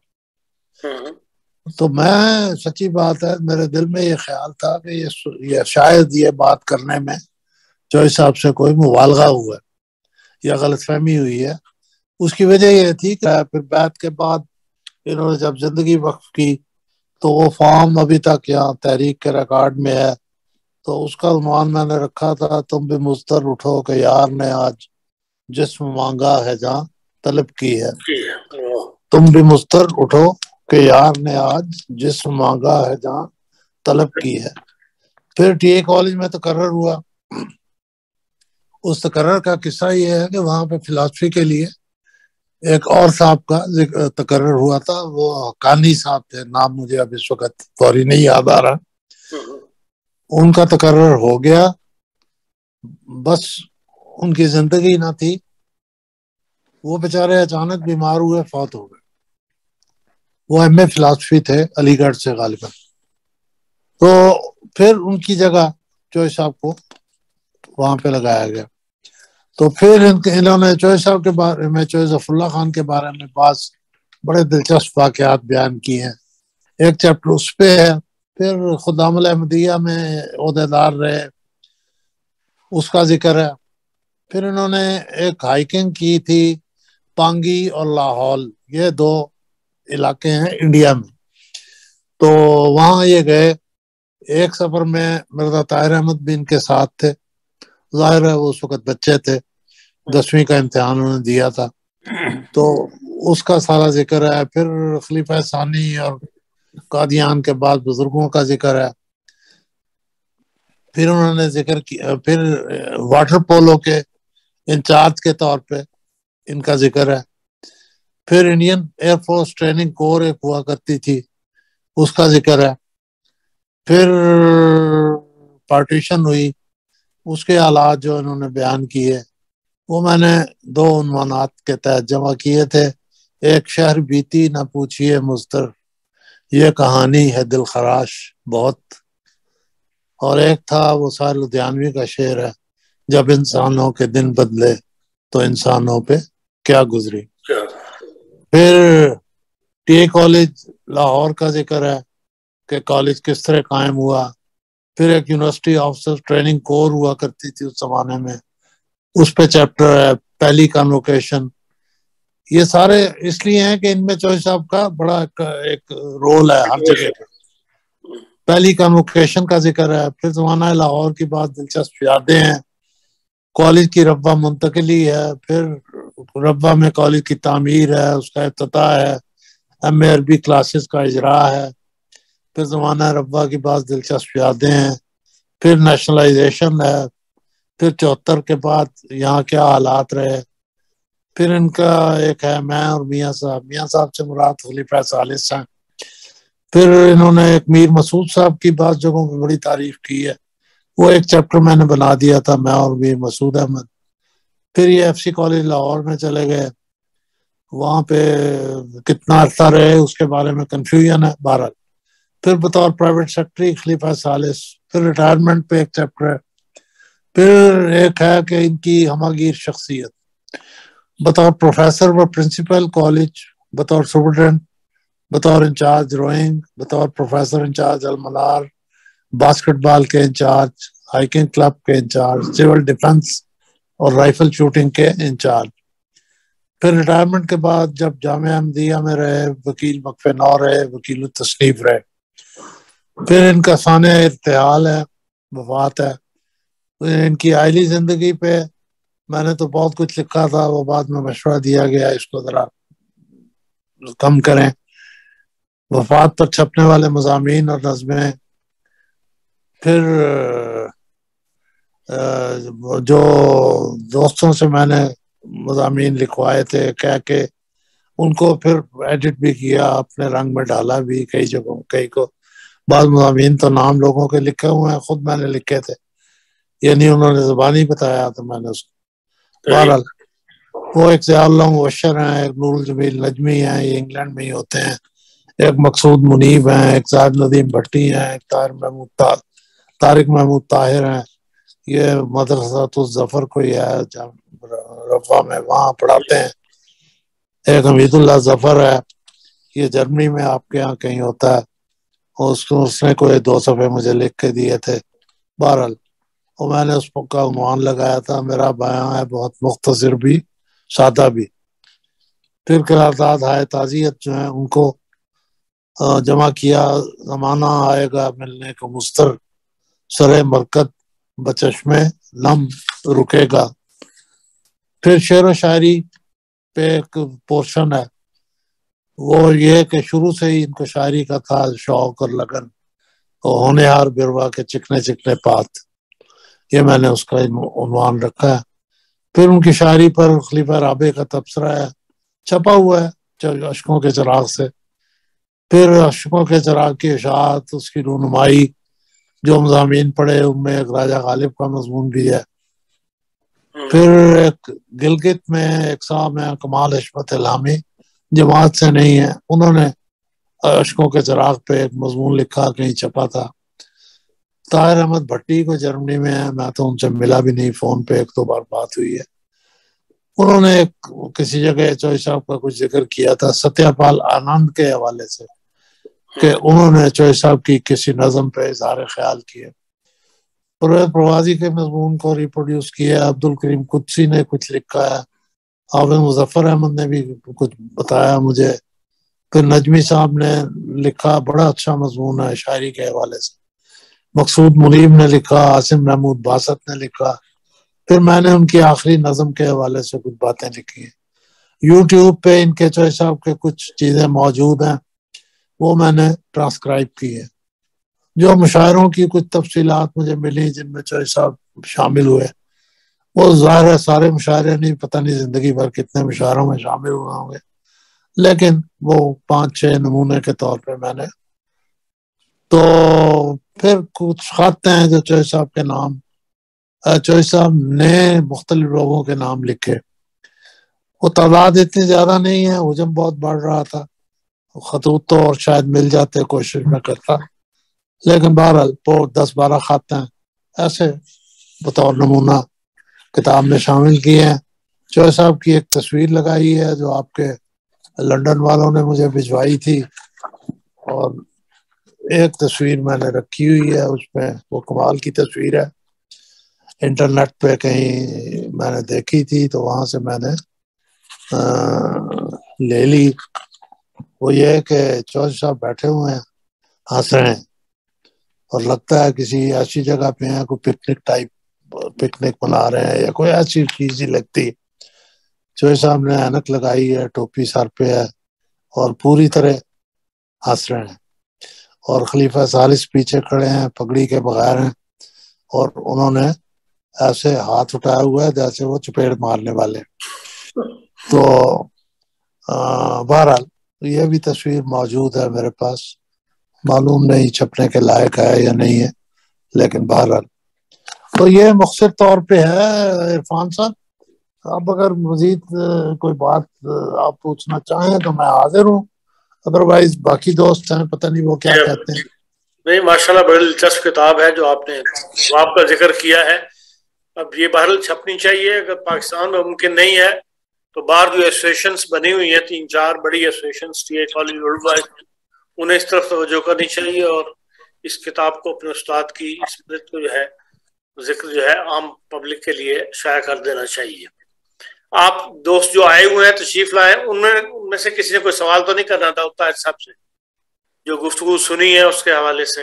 تو میں سچی بات ہے میرے دل میں یہ خیال تھا کہ یہ شاید یہ بات کرنے میں چوہے صاحب سے کوئی مبالغہ ہوا ہے یا غلط فہمی ہوئی ہے۔ اس کی وجہ یہ تھی کہ پھر بیعت کے بعد انہوں نے جب زندگی وقف کی تو وہ فارم ابھی تک یہاں تحریک کے ریکارڈ میں ہے، تو اس کا عنوان میں نے رکھا تھا تم بھی مضطر اٹھو کہ یار نے آج جسم مانگا ہے جہاں طلب کی ہے۔ تم بھی مضطر اٹھو کہ یار نے آج جسم مانگا ہے جہاں طلب کی ہے۔ پھر ٹی اے کالج میں تقرر ہوا۔ اس تقرر کا قصہ یہ ہے کہ وہاں پہ فلاسفی کے لیے ایک اور صاحب کا تقرر ہوا تھا، وہ حقانی صاحب تھے، نام مجھے اب اس وقت فوری نہیں یاد آ رہا۔ ان کا تقرر ہو گیا، بس ان کی زندگی نہ تھی، وہ بیچارے اچانک بیمار ہوئے، فوت ہو گئے۔ وہ ایم اے فلاسفی تھے علی گڑھ سے غالباً۔ تو پھر ان کی جگہ چوہے صاحب کو وہاں پہ لگایا گیا۔ تو پھر انہوں نے چوہے صاحب کے بارے میں، چوہے ظفر اللہ خان کے بارے میں بعض بڑے دلچسپ واقعات بیان کیے ہیں۔ ایک چیپٹر اس پہ ہے۔ پھر خدام الاحمدیہ میں عہدیدار رہے، اس کا ذکر ہے۔ پھر انہوں نے ایک ہائیکنگ کی تھی پانگی اور لاہور، یہ 2 علاقے ہیں انڈیا میں. تو وہاں یہ گئے. ایک سفر میں مرزا طاہر احمد بھی ان کے ساتھ تھے. ظاہر ہے وہ اس وقت بچے تھے، 10ویں کا امتحان انہوں نے دیا تھا، تو اس کا سارا ذکر ہے. پھر خلیفہ ثانی اور قادیان کے بعد بزرگوں کا ذکر ہے. پھر انہوں نے ذکر کیا، پھر واٹر پولو کے انچارج کے طور پہ ان کا ذکر ہے. پھر انڈین ایئر فورس ٹریننگ کور ایک ہوا کرتی تھی، اس کا ذکر ہے. پھر پارٹیشن ہوئی، اس کے حالات جو انہوں نے بیان کیے وہ میں نے 2 عنوانات کے تحت جمع کیے تھے. ایک شہر بیتی نہ پوچھئے مضطر، یہ کہانی ہے دل خراش بہت. اور ایک تھا وہ سار لدھیانوی کا شعر ہے، جب انسانوں کے دن بدلے تو انسانوں پہ کیا گزری. پھر ٹی کالج لاہور کا ذکر ہے کہ کالج کس طرح قائم ہوا. پھر ایک یونیورسٹی آفیسر ٹریننگ کور ہوا کرتی تھی اس زمانے میں، اس پہ چیپٹر ہے. پہلی کنوکیشن. یہ سارے اس لیے ہیں کہ ان میں چوہے صاحب کا بڑا ایک رول ہے ہر جگہ پہ. پہلی کنوکیشن کا ذکر ہے. پھر زمانہ لاہور کی بات دلچسپ یادیں ہیں. کالج کی ربوہ منتقلی ہے. پھر ربوہ میں کالج کی تعمیر ہے، اس کا افتتاح ہے. ایم اے عربی کلاسز کا اجراء ہے. پھر زمانہ ربوہ کی بعض دلچسپ یادیں ہیں. پھر نیشنلائزیشن ہے. پھر 74 کے بعد یہاں کیا حالات رہے. پھر ان کا ایک ہے میں اور میاں صاحب سے مراد خلیفہ ثالث ہیں. پھر انہوں نے ایک میر مسعود صاحب کی بعض جگہوں پہ بڑی تعریف کی ہے، وہ ایک چیپٹر میں نے بنا دیا تھا، میں اور میر مسعود احمد. پھر یہ ایف سی کالج لاہور میں چلے گئے، وہاں پہ کتنا عرصہ رہے اس کے بارے میں کنفیوژن ہے بہرحال. پھر بطور پرائیویٹ سیکرٹری خلیفہ ثالث. پھر ریٹائرمنٹ پہ ایک چیپٹر ہے. پھر ایک ہے کہ ان کی ہماگیر شخصیت بطور پروفیسر و پرنسپل کالج، بطور سپرنٹینڈنٹ، بطور انچارج ڈرائنگ، بطور پروفیسر انچارج المنار، باسکٹ بال کے انچارج، ہائیکنگ کلب کے انچارج، سول ڈیفنس اور رائفل شوٹنگ کے انچارج. پھر ریٹائرمنٹ کے بعد جب جامعہ احمدیہ میں رہے، وکیل وقف نو رہے، وکیل التصنیف رہے. پھر ان کا سانحہ ارتحال ہے، وفات ہے. ان کی عائلی زندگی پہ میں نے تو بہت کچھ لکھا تھا، وہ بعد میں مشورہ دیا گیا اس کو ذرا کم کریں. وفات پر چھپنے والے مضامین اور نظمیں. پھر جو دوستوں سے میں نے مضامین لکھوائے تھے کہہ کے ان کو پھر ایڈٹ بھی کیا، اپنے رنگ میں ڈالا بھی کئی جگہوں، کئی کو. بعض مضامین تو نام لوگوں کے لکھے ہوئے ہیں، خود میں نے لکھے تھے، یعنی انہوں نے زبانی بتایا تو میں نے اس کو. بہرحال وہ ایک ضیاء اللہ مبشر ہیں، ایک نور الجمیل نجمی ہیں، یہ انگلینڈ میں ہی ہوتے ہیں. ایک مقصود منیب ہیں، ایک زاہد ندیم بھٹی ہیں، ایک طارق محمود طاہر ہیں. یہ مدرسہ الظفر کوئی ہے ربوہ میں، وہاں پڑھاتے ہیں. ایک حمید اللہ ظفر ہے، یہ جرمنی میں آپ کے یہاں کہیں ہوتا ہے. اس نے کوئی 2 صفحے مجھے لکھ کے دیے تھے. بہرحال اور میں نے اس کا عنوان لگایا تھا میرا بیان ہے بہت مختصر بھی سادہ بھی. پھر قرارداد ہائے تعزیت جو ہیں ان کو جمع کیا. زمانہ آئے گا ملنے کو مستر، سرے مرکت بچشمے لم رکے گا. پھر شعر و شاعری پہ ایک پورشن ہے، وہ یہ کہ شروع سے ہی ان کو شاعری کا تھا شوق اور لگن، اور ہونہار بروا کے چکنے چکنے پات، یہ میں نے اس کا عنوان رکھا ہے. پھر ان کی شاعری پر خلیفہ رابع کا تبصرہ ہے، چھپا ہوا ہے اشکوں کے چراغ سے. پھر اشکوں کے چراغ کی اشاعت، اس کی رونمائی، جو مضامین پڑھے ان میں ایک راجہ غالب کا مضمون بھی ہے. پھر ایک گلگت میں ایک صاحب ہیں کمال حشمت الہامی، جماعت سے نہیں ہے، انہوں نے اشکوں کے چراغ پہ ایک مضمون لکھا، کہیں چھپا تھا. طاہر احمد بھٹی کو جرمنی میں ہے، میں تو ان سے ملا بھی نہیں، فون پہ 1-2 بار بات ہوئی ہے. انہوں نے کسی جگہ چوہے صاحب کا کچھ ذکر کیا تھا ستیہ پال آنند کے حوالے سے، کہ انہوں نے چوہے صاحب کی کسی نظم پہ اظہار خیال کیا. پرویز پروازی کے مضمون کو ریپروڈیوس کیا. عبد الکریم قدسی نے کچھ لکھا ہے، حافظ مظفر احمد نے بھی کچھ بتایا مجھے. پھر نجمی صاحب نے لکھا، بڑا اچھا مضمون ہے شاعری کے حوالے سے. مقصود منیب نے لکھا، عاصم محمود باسط نے لکھا. پھر میں نے ان کی آخری نظم کے حوالے سے کچھ باتیں لکھی ہیں. یوٹیوب پہ ان کے چوہے صاحب کے کچھ چیزیں موجود ہیں، وہ میں نے ٹرانسکرائب کی ہے. جو مشاعروں کی کچھ تفصیلات مجھے ملی جن میں چوہے صاحب شامل ہوئے، وہ ظاہر ہے سارے مشاعرے نہیں، پتہ نہیں زندگی بھر کتنے مشاعروں میں شامل ہوئے ہوں گے، لیکن وہ 5-6 نمونے کے طور پہ میں نے. تو پھر کچھ خط ہیں جو چوہے صاحب کے نام، چوہے صاحب نے مختلف لوگوں کے نام لکھے. وہ تعداد اتنی زیادہ نہیں ہے، حجم بہت بڑھ رہا تھا، خطوط تو اور شاید مل جاتے، کوشش میں کرتا، لیکن بہرحال وہ 10-12 خط ہیں ایسے بطور نمونہ کتاب میں شامل کیے ہیں. چوہے صاحب کی ایک تصویر لگائی ہے جو آپ کے لندن والوں نے مجھے بھجوائی تھی، اور ایک تصویر میں نے رکھی ہوئی ہے اس میں، وہ کمال کی تصویر ہے، انٹرنیٹ پہ کہیں میں نے دیکھی تھی تو وہاں سے میں نے لے لی. وہ یہ ہے کہ چوہے صاحب بیٹھے ہوئے ہیں، ہنس رہے ہیں، اور لگتا ہے کسی ایسی جگہ پہ ہیں، کوئی پکنک ٹائپ پکنک منا رہے ہیں یا کوئی ایسی چیز ہی لگتی. چوہے صاحب نے اینک لگائی ہے، ٹوپی سر پہ ہے، اور پوری طرح ہنس رہے ہیں. اور خلیفہ ثالث پیچھے کھڑے ہیں، پگڑی کے بغیر ہیں، اور انہوں نے ایسے ہاتھ اٹھایا ہوا ہے جیسے وہ چپیڑ مارنے والے. تو بہرحال یہ بھی تصویر موجود ہے میرے پاس، معلوم نہیں چھپنے کے لائق ہے یا نہیں ہے، لیکن بہرحال تو یہ مختصر طور پہ ہے. عرفان صاحب، اب اگر مزید کوئی بات آپ پوچھنا چاہیں تو میں حاضر ہوں، ادروائز باقی دوست ہیں پتہ نہیں وہ کیا کہتے ہیں. نہیں، ماشاءاللہ بڑی دلچسپ کتاب ہے جو آپ نے آپ کا ذکر کیا ہے. اب یہ بہرحال چھپنی چاہیے، اگر پاکستان میں ممکن نہیں ہے تو باہر جو ایسوسیشنز بنی ہوئی ہیں، 3-4 بڑی ایسوسیشنز تھی کالج ورلڈ وائڈ، انہیں اس طرف توجہ کرنی چاہیے، اور اس کتاب کو اپنے استاد کی اس کو جو ہے ذکر جو ہے عام پبلک کے لیے شائع کر دینا چاہیے. آپ دوست جو آئے ہوئے ہیں تشریف لائے، ان میں سے کسی نے کوئی سوال تو نہیں کرنا تھا طاہر صاحب سے جو گفتگو سنی ہے اس کے حوالے سے؟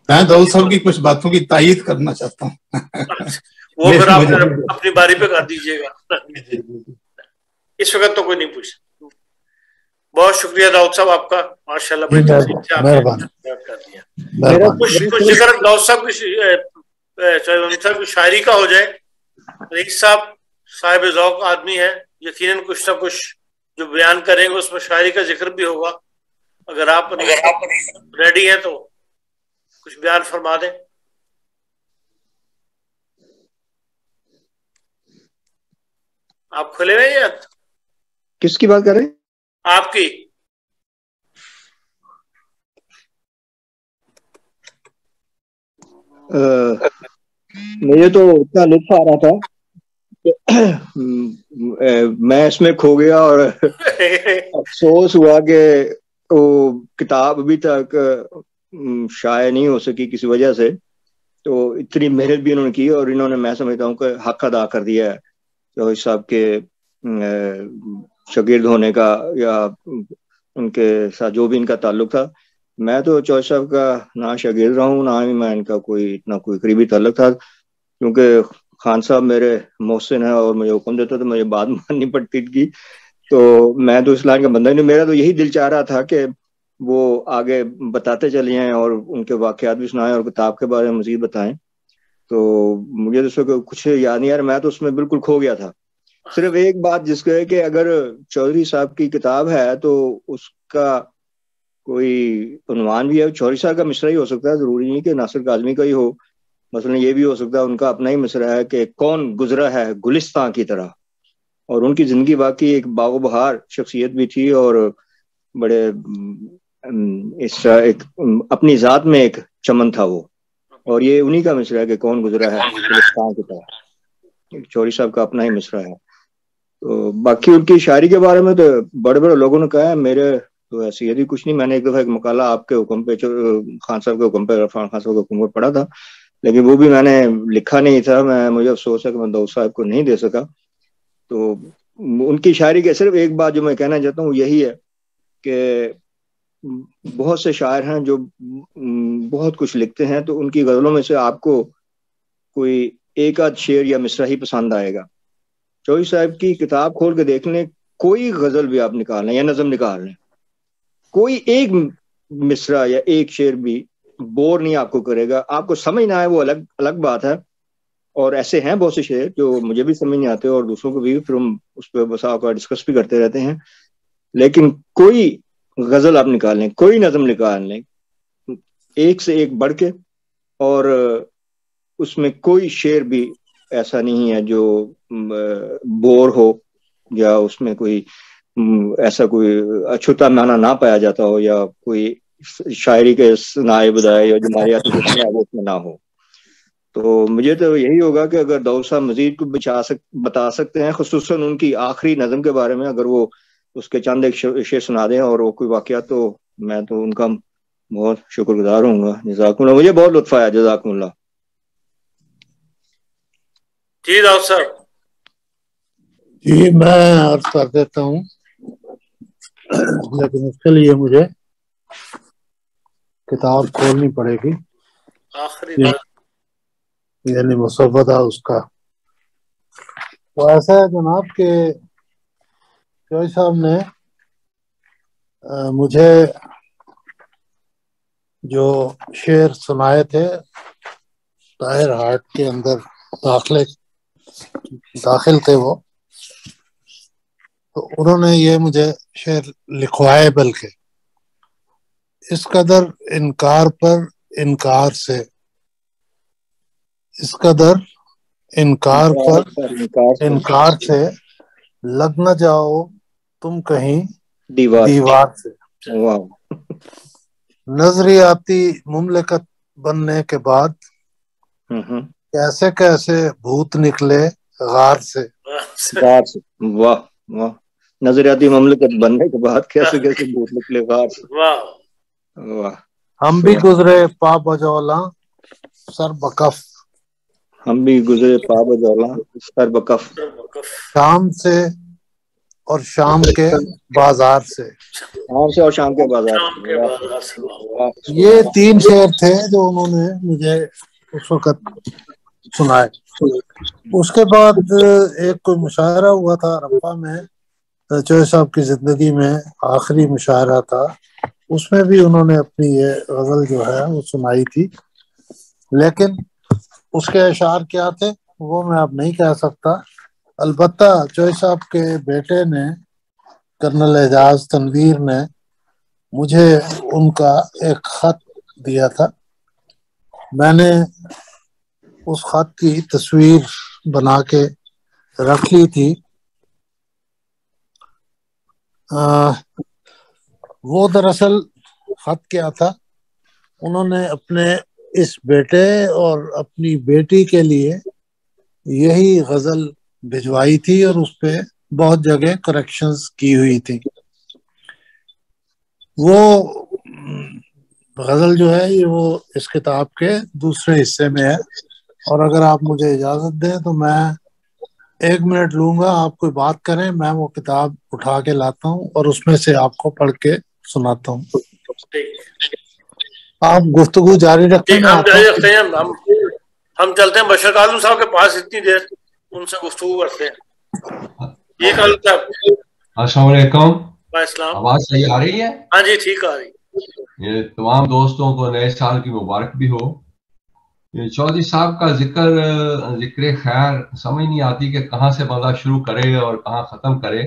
میں داؤد صاحب کی کچھ باتوں کی تائید کرنا چاہتا ہوں. وہ پھر آپ اپنی باری پہ کر دیجیے گا، اس وقت تو کوئی نہیں پوچھ. بہت شکریہ داؤد صاحب آپ کا، ماشاءاللہ بڑی تفصیل سے آپ نے کر دیا. کچھ ذکر داؤد صاحب کی شاعری کا ہو جائے. رئیس صاحب صاحب ذوق آدمی ہے، یقیناً کچھ نہ کچھ جو بیان کریں گے اس میں شاعری کا ذکر بھی ہوگا. اگر آپ ریڈی ہیں تو کچھ بیان فرما دیں. آپ کھلے ہوئے ہیں؟ کس کی بات کر رہے ہیں؟ آپ کی. مجھے تو اتنا لطف آ رہا تھا میں اس میں کھو گیا، اور افسوس ہوا کہ وہ کتاب ابھی تک شائع نہیں ہو سکی کسی وجہ سے. تو اتنی محنت بھی انہوں نے کی، اور انہوں نے میں سمجھتا ہوں کہ حق ادا کر دیا ہے چوہے صاحب کے شاگرد ہونے کا، یا ان کے ساتھ جو بھی ان کا تعلق تھا. میں تو چوہے صاحب کا نہ شاگرد رہا ہوں، نہ ہی میں ان کا کوئی قریبی تعلق تھا، کیونکہ خان صاحب میرے محسن ہیں اور مجھے حکم دیتا تو مجھے بات ماننی پڑتی تھی. تو میں تو اس لائن کا بندہ نہیں. میرا تو یہی دل چاہ رہا تھا کہ وہ آگے بتاتے چلے جائیں اور ان کے واقعات بھی سنائیں اور کتاب کے بارے میں مزید بتائیں. تو مجھے تو اس وقت کچھ یاد نہیں، یار میں تو اس میں بالکل کھو گیا تھا. صرف ایک بات جس کو ہے کہ اگر چودھری صاحب کی کتاب ہے تو اس کا کوئی عنوان بھی ہے. چودھری صاحب کا مصرع ہی ہو سکتا ہے، ضروری نہیں کہ ناصر کاظمی کا ہی ہو. مثلا یہ بھی ہو سکتا ہے ان کا اپنا ہی مصرع ہے کہ کون گزرا ہے گلستان کی طرح. اور ان کی زندگی باقی ایک باغ و بہار شخصیت بھی تھی، اور بڑے اس ایک اپنی ذات میں ایک چمن تھا وہ. اور یہ انہی کا مصرع ہے کہ کون گزرا ہے گلستان کی طرح. چودھری صاحب کا اپنا ہی مصرع ہے. تو باقی ان کی شاعری کے بارے میں تو بڑے بڑے لوگوں نے کہا ہے، میرے تو ایسی یدی کچھ نہیں. میں نے ایک دفعہ ایک مقالہ آپ کے حکم پہ خان صاحب کے حکم پہ، عرفان خان صاحب کے حکم پہ پڑھا تھا، لیکن وہ بھی میں نے لکھا نہیں تھا. مجھے افسوس ہے کہ میں داؤد صاحب کو نہیں دے سکا. تو ان کی شاعری کے صرف ایک بات جو میں کہنا چاہتا ہوں یہی ہے کہ بہت سے شاعر ہیں جو بہت کچھ لکھتے ہیں، تو ان کی غزلوں میں سے آپ کو کوئی ایک آدھ شعر یا مصرع ہی پسند آئے گا. چوہدری صاحب کی کتاب کھول کے دیکھ لیں، کوئی غزل بھی آپ نکال لیں یا نظم نکال لیں، کوئی ایک مصرع یا ایک شعر بھی بور نہیں آپ کو کرے گا. آپ کو سمجھ نہ آئے وہ الگ بات ہے، اور ایسے ہیں بہت سے شعر جو مجھے بھی سمجھ نہیں آتے اور دوسروں کو بھی، پھر ہم اس پہ بسا اوقات ڈسکس بھی کرتے رہتے ہیں. لیکن کوئی غزل آپ نکال لیں، کوئی نظم نکال لیں، ایک سے ایک بڑھ کے، اور اس میں کوئی شعر بھی ایسا نہیں ہے جو بور ہو، یا اس میں کوئی ایسا کوئی اچھوتا معنی نہ پایا جاتا ہو، یا کوئی شاعری کے نائب بدائے یا جمالیاتی وہ اس میں نہ ہو. تو مجھے تو یہی ہوگا کہ اگر داؤد صاحب مزید کو بتا سکتے ہیں، خصوصاً ان کی آخری نظم کے بارے میں، اگر وہ اس کے چند ایک شعر سنا دیں اور وہ کوئی واقعہ، تو میں تو ان کا بہت شکر گزار ہوں گا. جزاکم اللہ، مجھے بہت لطف آیا. جزاکم اللہ. جی داؤد صاحب. جی میں عرض کر دیتا ہوں، لیکن اس کے لیے مجھے کتاب کھولنی پڑے گی، آخری یعنی مسودہ اس کا. تو ایسا ہے جناب کہ چوہدری صاحب نے مجھے جو شعر سنائے تھے طاہر ہارٹ کے اندر داخل تھے وہ، تو انہوں نے یہ مجھے شعر لکھوائے، بلکہ اس قدر انکار پر انکار سے، اس قدر انکار پر انکار سے لگ نہ جاؤ تم کہیں دیوار سے. نظریاتی مملکت بننے کے بعد کیسے کیسے بھوت نکلے غار سے. واہ واہ. نظریاتی مملکت بننے کے بعد کیسے کیسے بھوت نکلے غار سے. واہ. ہم بھی گزرے پا بجولاں سر بکف، ہم بھی گزرے پا بجولاں سر بکف، شام سے اور شام کے بازار سے. شام سے اور شام کے بازار سے. یہ 3 شعر تھے جو انہوں نے مجھے اس وقت سنائے. اس کے بعد ایک کوئی مشاعرہ ہوا تھا رپا میں، چوہدری صاحب کی زندگی میں آخری مشاعرہ تھا، اس میں بھی انہوں نے اپنی یہ غزل جو ہے وہ سنائی تھی. لیکن اس کے اشعار کیا تھے وہ میں اب نہیں کہہ سکتا. البتہ چوہدری صاحب کے بیٹے نے، کرنل اعجاز تنویر نے، مجھے ان کا ایک خط دیا تھا. میں نے اس خط کی تصویر بنا کے رکھ لی تھی. وہ دراصل خط کیا تھا، انہوں نے اپنے اس بیٹے اور اپنی بیٹی کے لیے یہی غزل بھجوائی تھی، اور اس پہ بہت جگہ کریکشنز کی ہوئی تھی. وہ غزل جو ہے یہ وہ اس کتاب کے دوسرے حصے میں ہے، اور اگر آپ مجھے اجازت دیں تو میں 1 منٹ لوں گا. آپ کوئی بات کریں، میں وہ کتاب اٹھا کے لاتا ہوں اور اس میں سے آپ کو پڑھ کے سناتا ہوں. آپ گفتگو جاری رکھیں. ہم جاری رکھتے ہیں. ہم چلتے ہیں بشر عالم صاحب کے پاس اتنی دیر، ان سے گفتگو کرتے ہیں. یہ کل السلام علیکم. السلام. آواز صحیح آ رہی ہے؟ ہاں جی ٹھیک آ رہی. یہ تمام دوستوں کو نئے سال کی مبارک بھی ہو. چوہدری صاحب کا ذکر خیر سمجھ نہیں آتی کہ کہاں سے بندہ شروع کرے اور کہاں ختم کرے.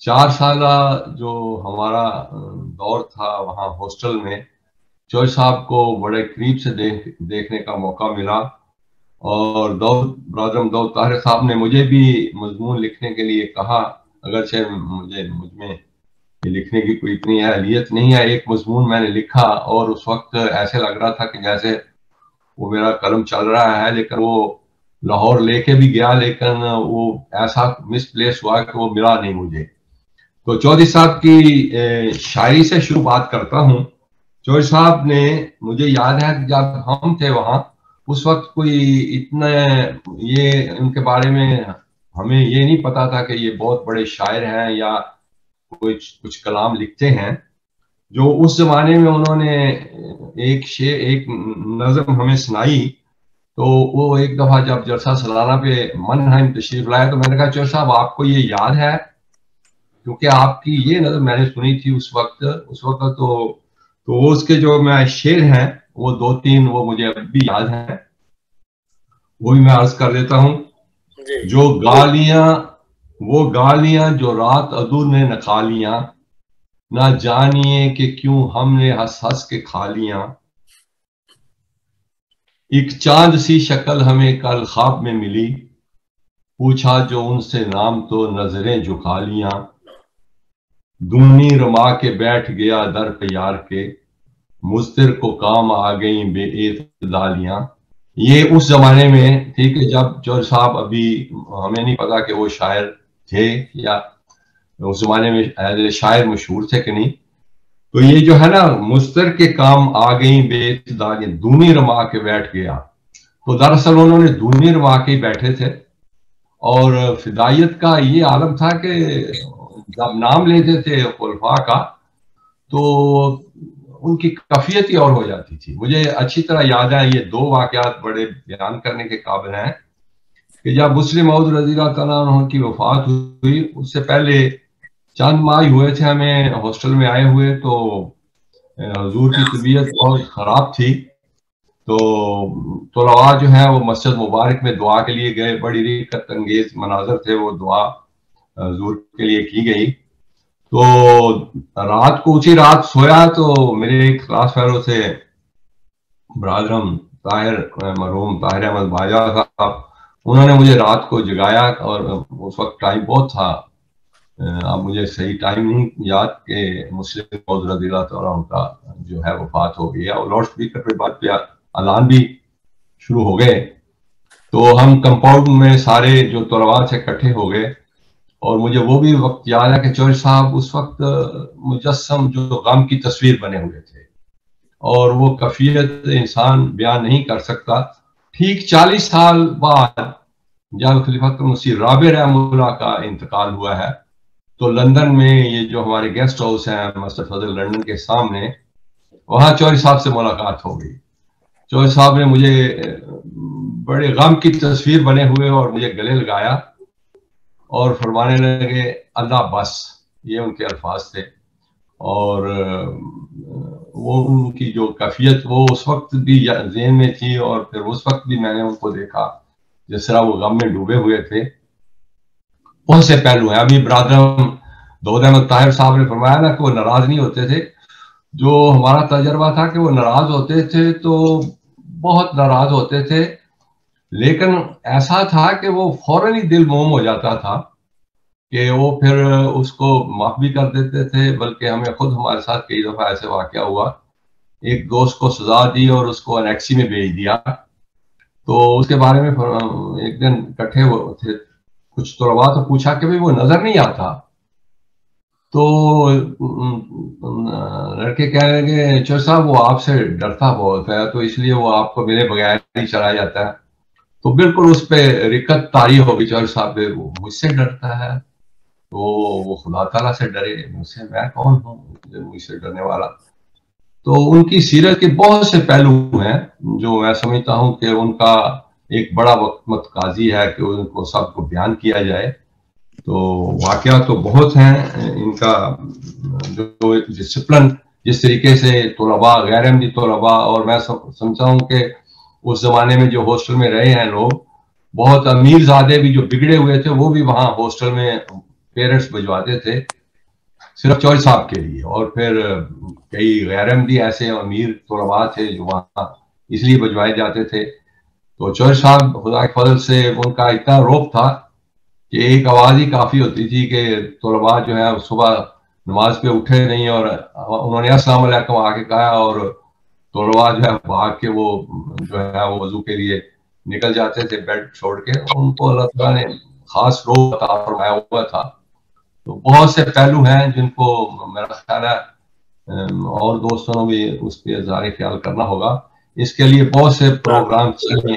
4 سالہ جو ہمارا دور تھا وہاں ہاسٹل میں، چوہدری صاحب کو بڑے قریب سے دیکھنے کا موقع ملا. اور برادر داؤد طاہر صاحب نے مجھے بھی مضمون لکھنے کے لیے کہا، اگرچہ مجھ میں لکھنے کی کوئی اتنی اہلیت نہیں ہے. ایک مضمون میں نے لکھا اور اس وقت ایسے لگ رہا تھا کہ جیسے وہ میرا قلم چل رہا ہے، لیکن وہ لاہور لے کے بھی گیا، لیکن وہ ایسا مس پلیس ہوا کہ وہ ملا نہیں مجھے. تو چوہدری صاحب کی شاعری سے شروع بات کرتا ہوں. چوہدری صاحب نے، مجھے یاد ہے کہ جب ہم تھے وہاں اس وقت کوئی اتنا یہ ان کے بارے میں ہمیں یہ نہیں پتا تھا کہ یہ بہت بڑے شاعر ہیں یا کچھ کلام لکھتے ہیں. جو اس زمانے میں انہوں نے ایک نظم ہمیں سنائی، تو وہ ایک دفعہ جب جلسہ سالانہ پہ منہائم تشریف لائے تو میں نے کہا چور صاحب آپ کو یہ یاد ہے؟ کیونکہ آپ کی یہ نظم میں نے سنی تھی اس وقت تو وہ اس کے جو میں شعر ہیں وہ 2-3 وہ مجھے اب بھی یاد ہیں، وہ بھی میں عرض کر دیتا ہوں. جو گالیاں جو رات عدو نے نکالیاں، نہ جانیے کہ کیوں ہم نے ہنس ہنس کے کھا لیاں. ایک چاند سی شکل ہمیں کل خواب میں ملی، پوچھا جو ان سے نام تو نظریں جھکا لیاں. دونی رما کے بیٹھ گیا در پہ یار کے، مضطر کو کام آ گئیں بے اعتدالیاں. یہ اس زمانے میں تھی کہ جب جوہر صاحب ابھی ہمیں نہیں پتا کہ وہ شاعر تھے یا اس زمانے میں شاعر مشہور تھے کہ نہیں. تو یہ جو ہے نا مضطر کے کام آ گئیں بے اعتدالیاں، دونی رما کے بیٹھ گیا، تو دراصل انہوں نے دونی رما کے ہی بیٹھے تھے. اور فدائیت کا یہ عالم تھا کہ جب نام لیتے تھے خلفاء کا تو ان کی کفیت ہی اور ہو جاتی تھی. مجھے اچھی طرح یاد ہے یہ 2 واقعات بڑے بیان کرنے کے قابل ہیں کہ جب مسلم موعود رضی اللہ تعالیٰ عنہ کی وفات ہوئی، اس سے پہلے چند ماہ ہوئے تھے ہمیں ہاسٹل میں آئے ہوئے، تو حضور کی طبیعت بہت خراب تھی. تو طلباء جو ہیں وہ مسجد مبارک میں دعا کے لیے گئے، بڑی رقت انگیز مناظر تھے، وہ دعا حضور کے لیے کی گئی. تو رات کو اسی رات سویا تو میرے ایک کلاس فیلو تھے برادرم مرحوم طاہر احمد باجا صاحب، انہوں نے مجھے رات کو جگایا اور اس وقت ٹائم بہت تھا، اب مجھے صحیح ٹائم نہیں یاد، کہ مسلم موعود رضی اللہ تعالیٰ عنہ کا جو ہے وفات ہو گئی، اور لاؤڈ اسپیکر پہ بات پہ اعلان بھی شروع ہو گئے. تو ہم کمپاؤنڈ میں سارے جو طلباء تھے اکٹھے ہو گئے، اور مجھے وہ بھی وقت یاد ہے کہ چوہر صاحب اس وقت مجسم جو غم کی تصویر بنے ہوئے تھے، اور وہ کفیت انسان بیان نہیں کر سکتا. ٹھیک 40 سال بعد جب خلیفۃ المسیح رابع رحمہ اللہ کا انتقال ہوا ہے، تو لندن میں یہ جو ہمارے گیسٹ ہاؤس ہیں مسجد فضل لندن کے سامنے، وہاں چوہر صاحب سے ملاقات ہو گئی. چوہر صاحب نے مجھے بڑے غم کی تصویر بنے ہوئے اور مجھے گلے لگایا اور فرمانے لگے اللہ بس، یہ ان کے الفاظ تھے. اور وہ ان کی جو کیفیت وہ اس وقت بھی ذہن میں تھی، اور پھر اس وقت بھی میں نے ان کو دیکھا جس طرح وہ غم میں ڈوبے ہوئے تھے. بہت سے پہلو ہیں. ابھی برادر داؤد احمد طاہر صاحب نے فرمایا نا کہ وہ ناراض نہیں ہوتے تھے. جو ہمارا تجربہ تھا کہ وہ ناراض ہوتے تھے تو بہت ناراض ہوتے تھے، لیکن ایسا تھا کہ وہ فوراً ہی دل موم ہو جاتا تھا کہ وہ پھر اس کو معاف بھی کر دیتے تھے. بلکہ ہمیں خود ہمارے ساتھ کئی دفعہ ایسے واقعہ ہوا، ایک دوست کو سزا دی اور اس کو انیکسی میں بھیج دیا. تو اس کے بارے میں ایک دن اکٹھے ہوئے تھے کچھ طلباء، تو پوچھا کہ وہ نظر نہیں آتا. تو لڑکے کہنے لگے چور صاحب وہ آپ سے ڈرتا بہت ہے، تو اس لیے وہ آپ کو میرے بغیر ہی چلا جاتا ہے. تو بالکل اس پہ رکت طاری ہو گئی. چور صاحب وہ مجھ سے ڈرتا ہے، تو وہ خدا تعالیٰ سے ڈرے، مجھ سے میں کون ہوں مجھ سے ڈرنے والا. تو ان کی سیرت کے بہت سے پہلو ہیں جو میں سمجھتا ہوں کہ ان کا ایک بڑا وقت متقاضی ہے کہ ان کو سب کو بیان کیا جائے. تو واقعات تو بہت ہیں ان کا، جو ڈسپلن جس طریقے سے طلباء غیر احمدی طلباء، اور میں سمجھتا ہوں کہ اس زمانے میں جو ہاسٹل میں رہے ہیں لوگ، بہت امیر زادے بھی جو بگڑے ہوئے تھے وہ بھی وہاں ہاسٹل میں پیرنٹس بھجواتے تھے صرف چوہر صاحب کے لیے. اور پھر کئی غیر احمدی ایسے امیر طلباء تھے جو وہاں اس لیے بھجوائے جاتے تھے. تو چوہر صاحب خدا کے فضل سے ان کا اتنا روب تھا کہ ایک آواز ہی کافی ہوتی تھی کہ طلباء جو ہے صبح نماز پہ اٹھے نہیں اور انہوں نے السلام علیکم آ کے کہا، اور طلباء جو ہے بھاگ کے وہ جو ہے وہ وضو کے لیے نکل جاتے تھے بیڈ چھوڑ کے. ان کو اللہ تعالیٰ نے خاص روب عطا فرمایا ہوا تھا. تو بہت سے پہلو ہیں جن کو میرا خیال ہے اور دوستوں نے بھی اس پہ اظہار خیال کرنا ہوگا. اس کے لیے بہت سے پروگرام چاہیے.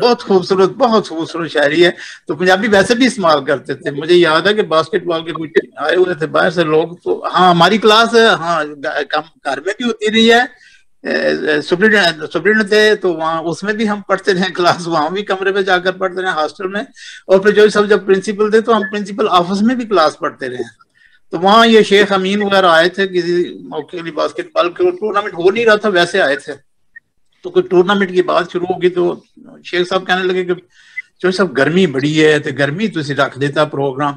بہت خوبصورت شاعری ہے. تو پنجابی ویسے بھی استعمال کرتے تھے. مجھے یاد ہے کہ باسکٹ بال کے کچھ آئے ہوئے تھے باہر سے لوگ, تو ہاں ہماری کلاس ہاں گھر میں بھی ہوتی رہی ہے, سپرنٹ تھے تو وہاں اس میں بھی ہم پڑھتے رہے کلاس, وہاں بھی کمرے پہ جا کر پڑھتے رہے ہاسٹل میں. اور پھر جو سب جب پرنسپل تھے تو ہم پرنسپل آفس میں بھی کلاس پڑھتے رہے. تو وہاں یہ شیخ امین وغیرہ آئے تھے کسی موقع کے لیے, باسکٹ بال کے ٹورنامنٹ ہو نہیں رہا تھا ویسے آئے تھے. تو کوئی ٹورنامنٹ کی بات شروع ہوگی تو شیخ صاحب کہنے لگے کہ چوہے صاحب گرمی بڑی ہے تو گرمی تسی رکھ دیتا پروگرام.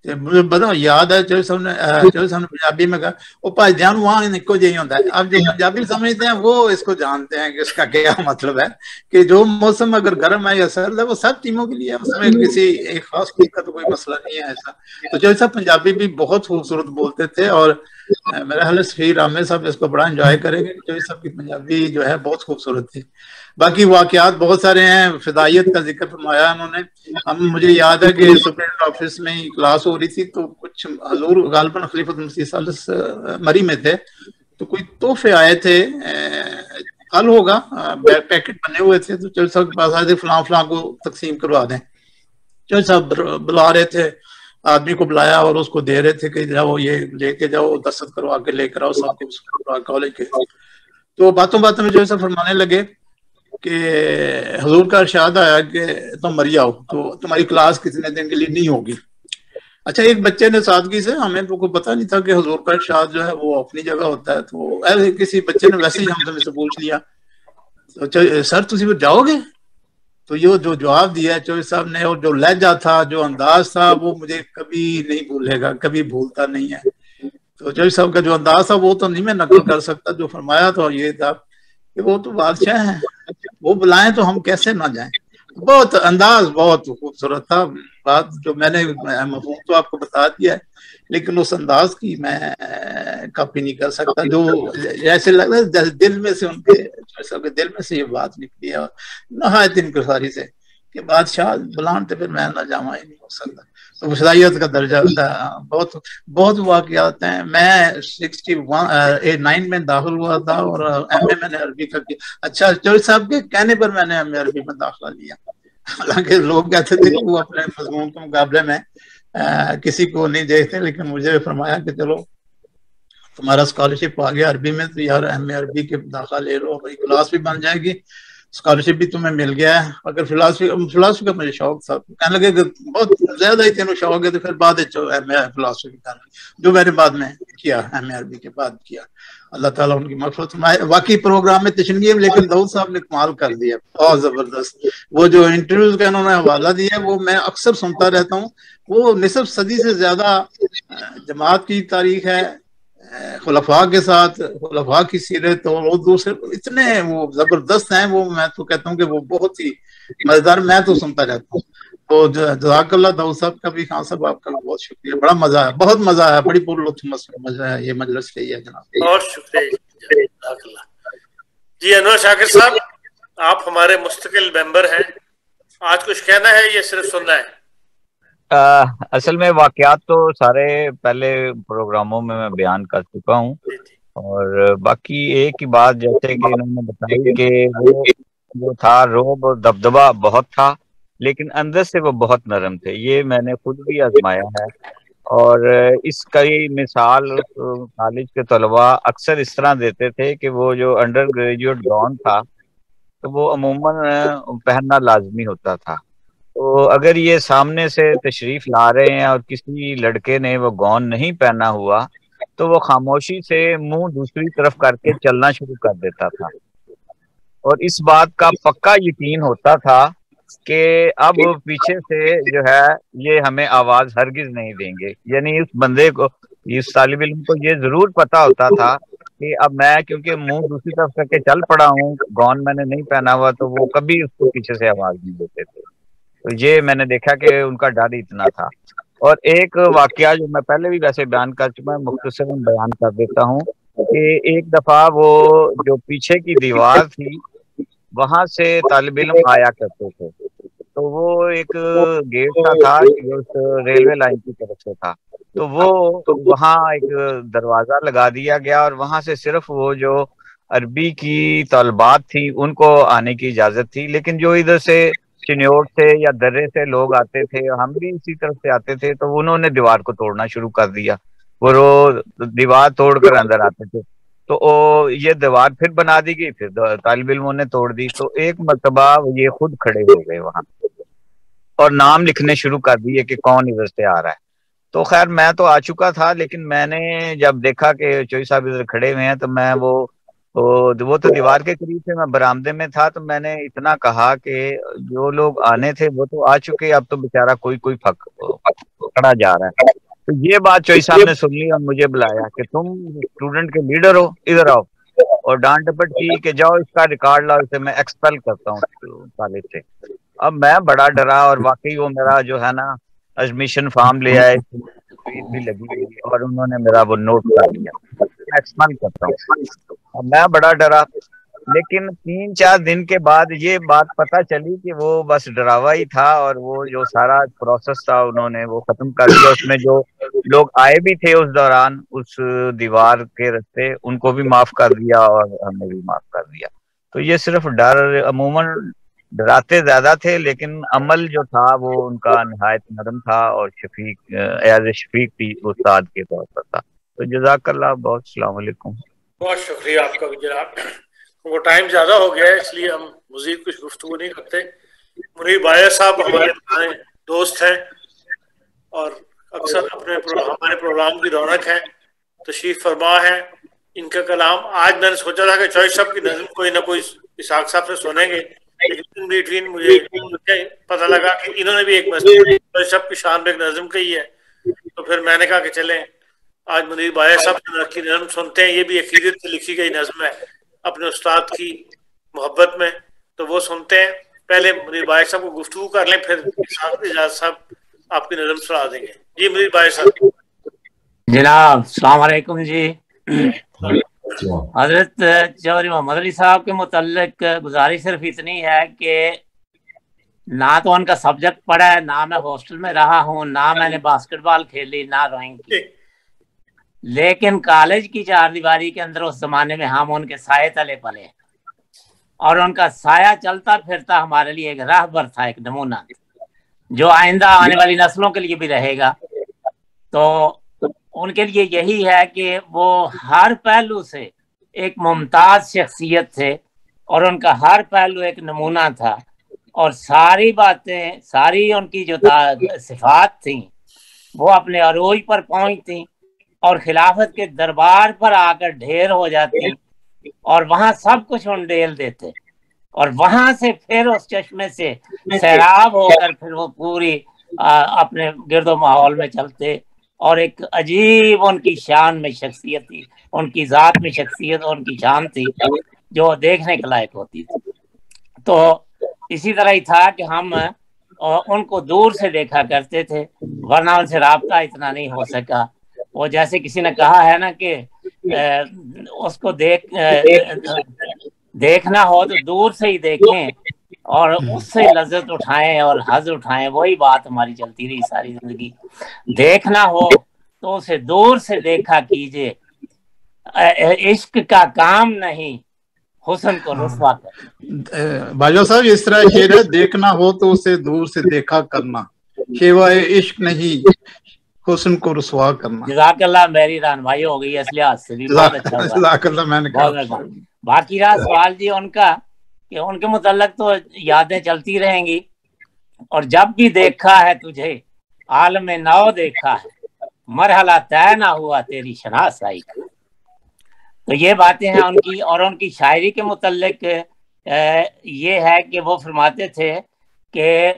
مجھے بتا یاد ہے چوہے صاحب نے پنجابی میں کہا وہ بھائی جان وہاں ایکو جہی ہوتا ہے. اب جو پنجابی سمجھتے ہیں وہ اس کو جانتے ہیں کہ اس کا کیا مطلب ہے, کہ جو موسم اگر گرم ہے یا سرد ہے وہ سب ٹیموں کے لیے, اس میں کسی ایک خاص ٹیم کا تو کوئی مسئلہ نہیں ہے ایسا. تو چوہے صاحب پنجابی بھی بہت خوبصورت بولتے تھے, اور میرا خیال ہے سفیر عامر صاحب اس کو بڑا انجوائے کریں گے. چوہے صاحب کی پنجابی جو ہے بہت خوبصورت تھی. باقی واقعات بہت سارے ہیں, فدائیت کا ذکر فرمایا انہوں نے. مجھے یاد ہے کہ سپرنٹ آفس میں ہی کلاس ہو رہی تھی تو کچھ حضور غالباً خلیفۃ المسیح ثالث مری میں تھے, تو کوئی تحفے آئے تھے, کل ہوگا, پیکٹ بنے ہوئے تھے. تو چوہے صاحب کے پاس آئے تھے فلاں فلاں کو تقسیم کروا دیں. چوہے صاحب بلا رہے تھے, آدمی کو بلایا اور اس کو دے رہے تھے کہ جاؤ یہ لے کے جاؤ, دستخط کروا کے لے کر آؤ سب کو کالج کے. تو باتوں باتوں میں جو ہے فرمانے لگے کہ حضور کا ارشاد آیا کہ تم مر جاؤ تو تمہاری کلاس کتنے دن کے لیے نہیں ہوگی. اچھا ایک بچے نے سادگی سے, ہمیں تو کوئی پتہ نہیں تھا کہ حضور کا ارشاد جو ہے وہ اپنی جگہ ہوتا ہے, تو ایسے کسی بچے نے ویسے ہی ہم سے پوچھ لیا سر تسی جاؤ گے. تو یہ جو جواب دیا چوہے صاحب نے, اور جو لہجہ تھا, جو انداز تھا, وہ مجھے کبھی نہیں بھولے گا, کبھی بھولتا نہیں ہے. تو چوہے صاحب کا جو انداز تھا وہ تو نہیں میں نقل کر سکتا, جو فرمایا تھا یہ تھا کہ وہ تو بادشاہ ہیں, وہ بلائیں تو ہم کیسے نہ جائیں. بہت انداز بہت خوبصورت تھا. بات جو میں نے مفہوم تو آپ کو بتا دیا ہے, لیکن اس انداز کی میں کاپی نہیں کر سکتا, جو جیسے لگ رہا ہے جیسے دل میں سے ان کے سب کے دل میں سے یہ بات نکلی ہے, نہایت انکساری سے کہ بادشاہ بلان تو پھر میں نہ جاؤں ہی نہیں ہو سکتا. تو صلاحیت کا درجہ بہت بہت واقعات ہیں. میں 69 میں داخل ہوا تھا اور ایم اے میں نے عربی کا کیا. اچھا چوہے صاحب کے کہنے پر میں نے ایم اے عربی میں داخلہ لیا, حالانکہ لوگ کہتے تھے کہ وہ اپنے مضمون کے مقابلے میں کسی کو نہیں دیکھتے, لیکن مجھے فرمایا کہ چلو تمہارا اسکالرشپ آ گیا عربی میں, تو یار ایم اے عربی کے داخلہ لے لو, کلاس بھی بن جائے گی, اسکالرشپ بھی تمہیں مل گیا ہے. اگر فلاسفی کا مجھے شوق تھا, کہنے لگے کہ بہت زیادہ ہی تینوں شوق ہے, تو پھر بعد ایم اے فلاسفی کرنا, جو میں نے بعد میں کیا ایم اے عربی کے بعد کیا. اللہ تعالیٰ ان کی مغفرت فرمائے. واقعی پروگرام میں تشنگی ہے, لیکن داؤد صاحب نے کمال کر دیا, بہت زبردست. وہ جو انٹرویوز کا انہوں نے حوالہ دیا وہ میں اکثر سنتا رہتا ہوں. وہ نصف صدی سے زیادہ جماعت کی تاریخ ہے, خلفاء کے ساتھ, خلفاء کی سیرت, اور دوسرے اتنے وہ زبردست ہیں. وہ میں تو کہتا ہوں کہ وہ بہت ہی مزیدار, میں تو سنتا رہتا ہوں. تو جزاک اللہ داؤد صاحب کا بھی, خان صاحب آپ کا بھی بہت شکریہ, بڑا مزہ ہے, بہت مزہ ہے, بڑی پر لطف مزہ ہے یہ مجلس رہی ہے جناب. بہت شکریہ. جی انور شاکر صاحب, آپ ہمارے مستقل ممبر ہیں, آج کچھ کہنا ہے یا صرف سننا ہے؟ اصل میں واقعات تو سارے پہلے پروگراموں میں بیان کر چکا ہوں, اور باقی ایک ہی بات جیسے کہ انہوں نے بتائی کہ وہ جو تھا روب اور دبدبا بہت تھا, لیکن اندر سے وہ بہت نرم تھے. یہ میں نے خود بھی آزمایا ہے, اور اس کی مثال کالج کے طلباء اکثر اس طرح دیتے تھے کہ وہ جو انڈر گریجویٹ گاؤن تھا تو وہ عموماً پہننا لازمی ہوتا تھا. تو اگر یہ سامنے سے تشریف لا رہے ہیں اور کسی لڑکے نے وہ گاؤن نہیں پہنا ہوا تو وہ خاموشی سے منہ دوسری طرف کر کے چلنا شروع کر دیتا تھا, اور اس بات کا پکا یقین ہوتا تھا کہ اب پیچھے سے جو ہے یہ ہمیں آواز ہرگز نہیں دیں گے. یعنی اس بندے کو, اس طالب علم کو یہ ضرور پتا ہوتا تھا کہ اب میں کیونکہ منہ دوسری طرف کر کے چل پڑا ہوں, گاؤن میں نے نہیں پہنا ہوا, تو وہ کبھی اس کو پیچھے سے آواز نہیں دیتے تھے. تو یہ میں نے دیکھا کہ ان کا ڈر اتنا تھا. اور ایک واقعہ جو میں پہلے بھی ویسے بیان کر چکا ہوں, مختصر بیان کر دیتا ہوں کہ ایک دفعہ وہ جو پیچھے کی دیوار تھی وہاں سے طالب علم آیا کرتے تھے, تو وہ ایک گیٹ سا تھا جو ریلوے لائن کی طرف سے تھا, تو وہ وہاں ایک دروازہ لگا دیا گیا, اور وہاں سے صرف وہ جو عربی کی طالبات تھی ان کو آنے کی اجازت تھی، لیکن جو ادھر سے چنیوٹ سے یا درے سے لوگ آتے تھے، ہم بھی اسی طرف سے آتے تھے، تو انہوں نے دیوار کو توڑنا شروع کر دیا. وہ دیوار توڑ کر اندر آتے تھے، تو یہ دیوار پھر بنا دی گئی، پھر طالب علموں نے توڑ دی. تو ایک مرتبہ یہ خود کھڑے ہو گئے وہاں اور نام لکھنے شروع کر دیے کہ کون ادھر سے آ رہا ہے. تو خیر میں تو آ چکا تھا، لیکن میں نے جب دیکھا کہ چوئی صاحب ادھر کھڑے ہوئے ہیں تو میں وہ تو دیوار کے قریب تھے، میں برآمدے میں تھا، تو میں نے اتنا کہا کہ جو لوگ آنے تھے وہ تو آ چکے، اب تو بیچارہ کوئی پکڑا جا رہا ہے. تو یہ بات چوئی صاحب نے سن لی اور مجھے بلایا کہ تم اسٹوڈنٹ کے لیڈر ہو، ادھر آؤ، اور ڈانٹ ڈپٹ کی کہ جاؤ اس کا ریکارڈ لاؤ، اسے میں ایکسپیل کرتا ہوں کالج سے. اب میں بڑا ڈرا، اور واقعی وہ میرا جو ہے نا ایڈمیشن فارم لے آئے بھی لگی ہوئی، اور انہوں نے میرا وہ نوٹ کر لیا ایکسپیل کرتا ہوں. اب میں بڑا ڈرا، لیکن 3-4 دن کے بعد یہ بات پتہ چلی کہ وہ بس ڈراوا ہی تھا، اور وہ جو سارا پروسیس تھا انہوں نے وہ ختم کر دیا. اس میں جو لوگ آئے بھی تھے اس دوران اس دیوار کے رستے، ان کو بھی معاف کر دیا اور ہمیں بھی معاف کر دیا. تو یہ صرف ڈر، عموماً ڈراتے زیادہ تھے، لیکن عمل جو تھا وہ ان کا نہایت نرم تھا، اور شفیق ایز اے شفیق بھی استاد کے طور پر تھا. تو جزاک اللہ، بہت السلام علیکم. بہت شکریہ آپ کا بھی جناب. وہ ٹائم زیادہ ہو گیا ہے، اس لیے ہم مزید کچھ گفتگو نہیں کرتے. منیر بھائی صاحب ہمارے دوست ہیں اور اکثر ہمارے پروگرام کی رونق ہے، تشریف فرما ہے. ان کا کلام آج میں نے سوچا تھا کہ چوئی صاحب کی نظم کوئی نہ کوئی اسحاق صاحب سے سنیں گے، لیکن بٹوین مجھے پتہ لگا کہ انہوں نے بھی ایک چوئی صاحب کی شان میں ایک نظم کہی ہے. تو پھر میں نے کہا کہ چلیں آج منیر بھائی صاحب کی نظم سنتے ہیں. یہ بھی عقیدت سے لکھی گئی نظم ہے اپنے استاد کی محبت میں، تو وہ سنتے ہیں. پہلے منیر بھائی صاحب کو گفتگو کر لیں، پھر اجازت صاحب آپ کی نظم سنا دیں گے. جی منیر بھائی صاحب. جناب السلام علیکم. جی حضرت چودھری محمد علی صاحب کے متعلق گزارش صرف اتنی ہے کہ نہ تو ان کا سبجیکٹ پڑھا ہے، نہ میں ہاسٹل میں رہا ہوں، نہ میں نے باسکٹ بال کھیلی، نہ ڈرائنگ کی، لیکن کالج کی 4 دیواری کے اندر اس زمانے میں ہم ان کے سائے تلے پلے، اور ان کا سایہ چلتا پھرتا ہمارے لیے ایک راہبر تھا، ایک نمونہ جو آئندہ آنے والی نسلوں کے لیے بھی رہے گا. تو ان کے لیے یہی ہے کہ وہ ہر پہلو سے ایک ممتاز شخصیت تھے، اور ان کا ہر پہلو ایک نمونہ تھا، اور ساری باتیں، ساری ان کی جو صفات تھیں وہ اپنے عروج پر پہنچتی اور خلافت کے دربار پر آ کر ڈھیر ہو جاتی، اور وہاں سب کچھ انڈیل دیتے، اور وہاں سے پھر اس چشمے سے سیراب ہو کر پھر وہ پوری اپنے گرد و ماحول میں چلتے. اور ایک عجیب ان کی شان میں شخصیت تھی، ان کی ذات میں شخصیت اور ان کی شان تھی جو دیکھنے کے لائق ہوتی تھی. تو اسی طرح ہی تھا کہ ہم ان کو دور سے دیکھا کرتے تھے، ورنہ ان سے رابطہ اتنا نہیں ہو سکا. وہ جیسے کسی نے کہا ہے نا کہ اس کو دیکھنا ہو تو دور سے ہی دیکھیں اور اس سے لذت اٹھائیں اور حظ اٹھائیں. وہی بات ہماری چلتی رہی ساری زندگی. دیکھنا ہو تو اسے دور سے دیکھا کیجئے، عشق کا کام نہیں حسن کو رسوا کر. باجوہ صاحب اس طرح شعر ہے، دیکھنا ہو تو اسے دور سے دیکھا کرنا، شیوائے عشق نہیں حسن کو رسوا کرنا. جزاک اللہ، میری رہنمائی ہو گئی اس لحاظ سے بھی بہت اچھا ہوا. جزاک اللہ. میں نے کہا باقی رہا سوال جی ان کا کہ ان کے متعلق تو یادیں چلتی رہیں گی. اور جب بھی دیکھا ہے تجھے عالم نو دیکھا ہے، مرحلہ طے نہ ہوا تیری شناسائی کا. تو یہ باتیں ہیں ان کی. اور ان کی شاعری کے متعلق یہ ہے کہ وہ فرماتے تھے کہ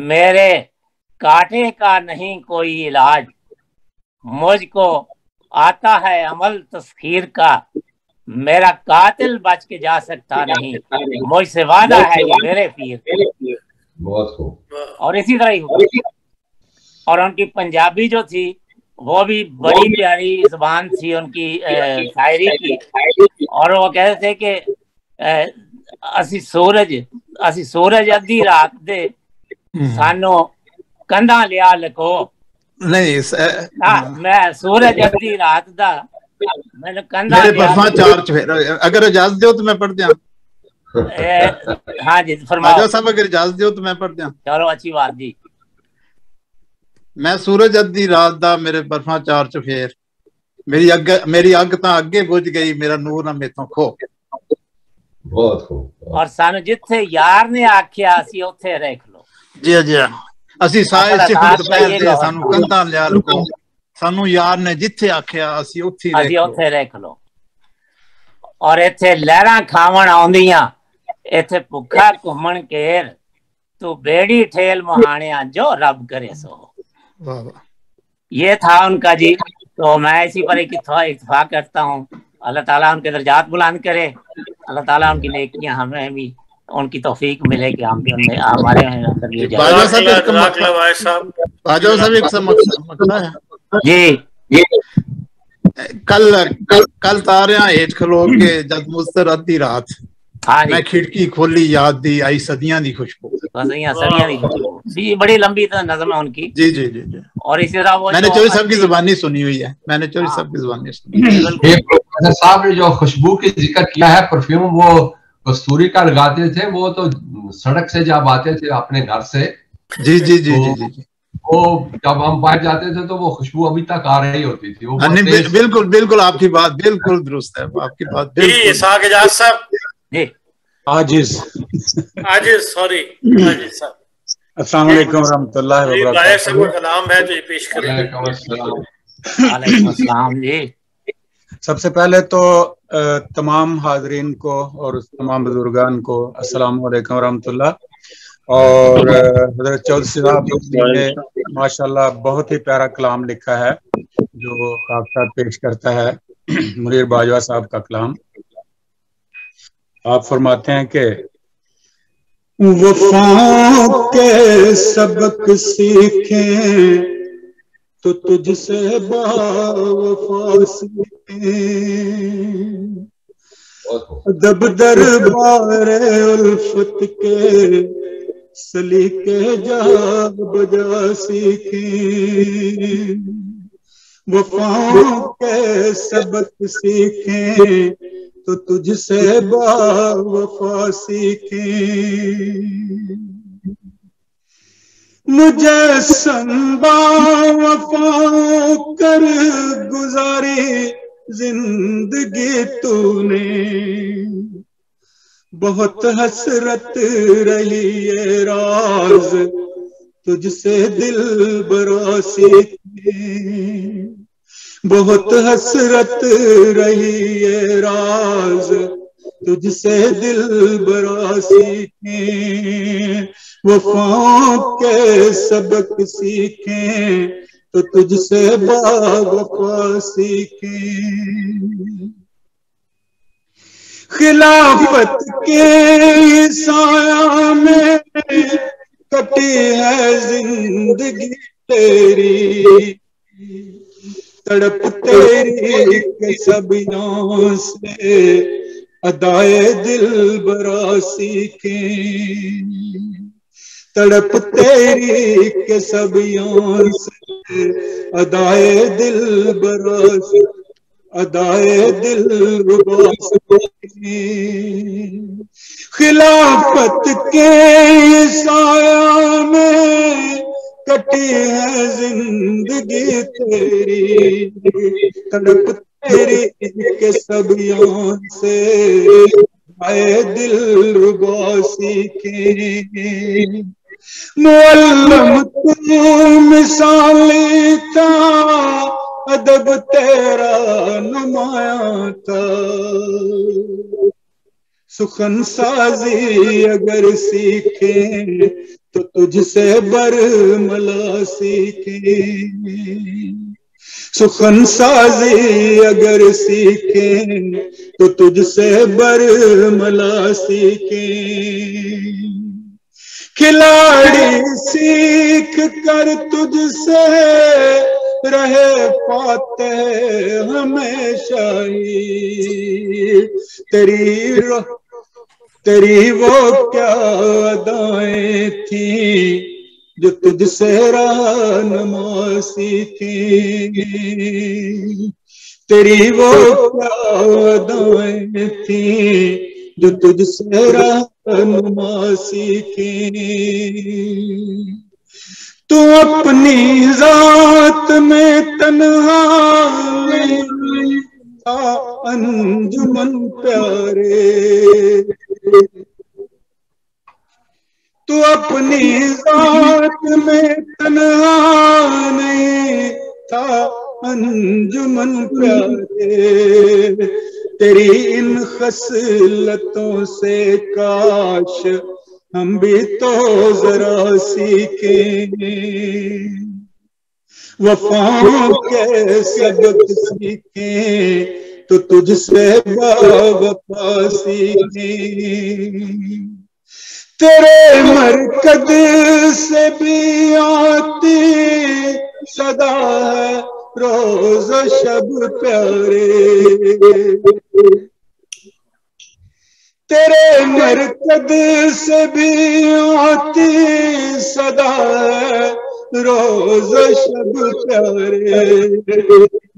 میرے کاٹے کا نہیں کوئی علاج، مجھ کو آتا ہے عمل تسخیر کا، میرا قاتل بچ کے جا سکتا نہیں، مجھ سے وعدہ ہے یہ میرے پیر. بہت خوب. اور اسی طرح ہی ہوا. اور ان کی پنجابی جو تھی وہ بھی بڑی پیاری زبان تھی ان کی شاعری کی. اور وہ کہتے تھے کہ اسی سورج ادھی رات دے سانو کندھا لیا لکو. نہیں میں سورج ادھی رات دا میرے برفا 4 چفیر اگر اجازت دیو تو میں پڑھ دیا. ہاں جی فرماؤ. راجا صاحب اگر اجازت دیو تو میں پڑھ دیا. چلو اچھی بات جی. میں سورج ادی رات دا میرے برفا 4 چفیر میری اگ تا اگے بجھ گئی میرا نور نہ میتھوں کھو. بہت خوب. اور سانو جتھے یار نے آکھیا اسی اوتھے رکھ لو. جی جی اسی سائے صفر دوپہر دے سانو کندا لیا لکو سانو یار نے جتھے آکھیا اسی اوتھے رکھ لو. اور ایتھے لہراں کھاون آوندیاں ایتھے بھکھا گھومن کیر تو بیڑی ٹھیل مہاڑیاں جو رب کرے سو. یہ تھا ان کا جی. تو میں اسی پر اتفاق کرتا ہوں. اللہ تعالیٰ ان کے درجات بلند کرے. اللہ تعالیٰ ان کی نیکیاں ہمیں بھی ان کی توفیق ملے کہ ہم بھی ان میں ہمارے اندر یہ جی کل تاریاں ہیٹھ کھلو کے جد مستر ادھی رات میں کھڑکی کھولی یاد دی آئی صدیاں دی خوشبو. صدیاں دی خوشبو جی. بڑی لمبی نظم ہے ان کی. جی جی جی جی. اور اسی طرح وہ میں نے چوری صاحب کی زبانی سنی ہوئی ہے. میں نے چوری صاحب کی زبانی سنی ہے. صاحب نے جو خوشبو کی ذکر کیا ہے پرفیوم وہ کستوری کا لگاتے تھے. وہ تو سڑک سے جب آتے تھے اپنے گھر سے. جی جی جی جی جی. وہ جب ہم باہر جاتے تھے تو وہ خوشبو ابھی تک آ رہی ہوتی تھی. بالکل بالکل آپ کی بات بالکل درست ہے. آپ کی بات سوری. السلام علیکم ورحمۃ اللہ وبرکاتہ. سب سے پہلے تو تمام حاضرین کو اور تمام بزرگان کو السلام علیکم ورحمۃ اللہ. اور حضرت چودھری صاحب نے ماشاءاللہ بہت ہی پیارا کلام لکھا ہے جو کاغذات پیش کرتا ہے منیر باجوہ صاحب کا کلام. آپ فرماتے ہیں کہ وفا کے سبق سیکھیں تو تجھ سے با سیکھیں ادب دربار الفت کے سلیقے جا بجا سیکھیں. وفا کے سبق سیکھیں تو تجھ سے با وفا سیکھیں. مجھے سنبا وفا کر گزاری زندگی تو نے بہت حسرت رہی یہ راز تجھ سے دل برا سیکھیں. بہت حسرت رہی یہ راز تجھ سے دل برا سیکھیں. وفا کے سبق سیکھیں تو تجھ سے با وفا سیکھیں. خلافت کے سایہ میں کٹی ہے زندگی تیری تڑپ تیری کے سبیوں سے ادائے دل برا سیکھیں. تڑپ تیری کے سبیوں سے ادائے دل برا ادائے دل ربا سیکھیں. خلافت کے سایہ میں کٹی ہے زندگی تیری تڑپ تیری کے سبیوں سے آئے دل ربا سیکھیں. معلم تو مثالی تھا ادب تیرا نمایاں تھا. سخن سازی اگر سیکھیں تو تجھ سے برملا سیکھیں. سخن سازی اگر سیکھیں تو تجھ سے برملا سیکھیں. کھلاڑی سیکھ کر تجھ سے رہے فاتح ہمیشہ ہی. تیری وہ کیا ادائیں تھیں جو تجھ سے رہنما سیکھیں. تیری وہ یادیں تھیں جو تجھ سے رہنما سیکھیں. تو اپنی ذات میں تنہا نہیں تھا انجمن پیارے. تو اپنی ذات میں تنہا نہیں تھا انجمن پیارے. تیری ان خصلتوں سے کاش ہم بھی تو ذرا سیکھیں. وفاؤں کے سبق سیکھیں تو تجھ سے باوفا سیکھیں. تیرے مرکز سے بھی آتی صدا ہے روز و شب پیارے. تیرے مرکز سے بھی آتی صدا ہے روز و شب پیارے.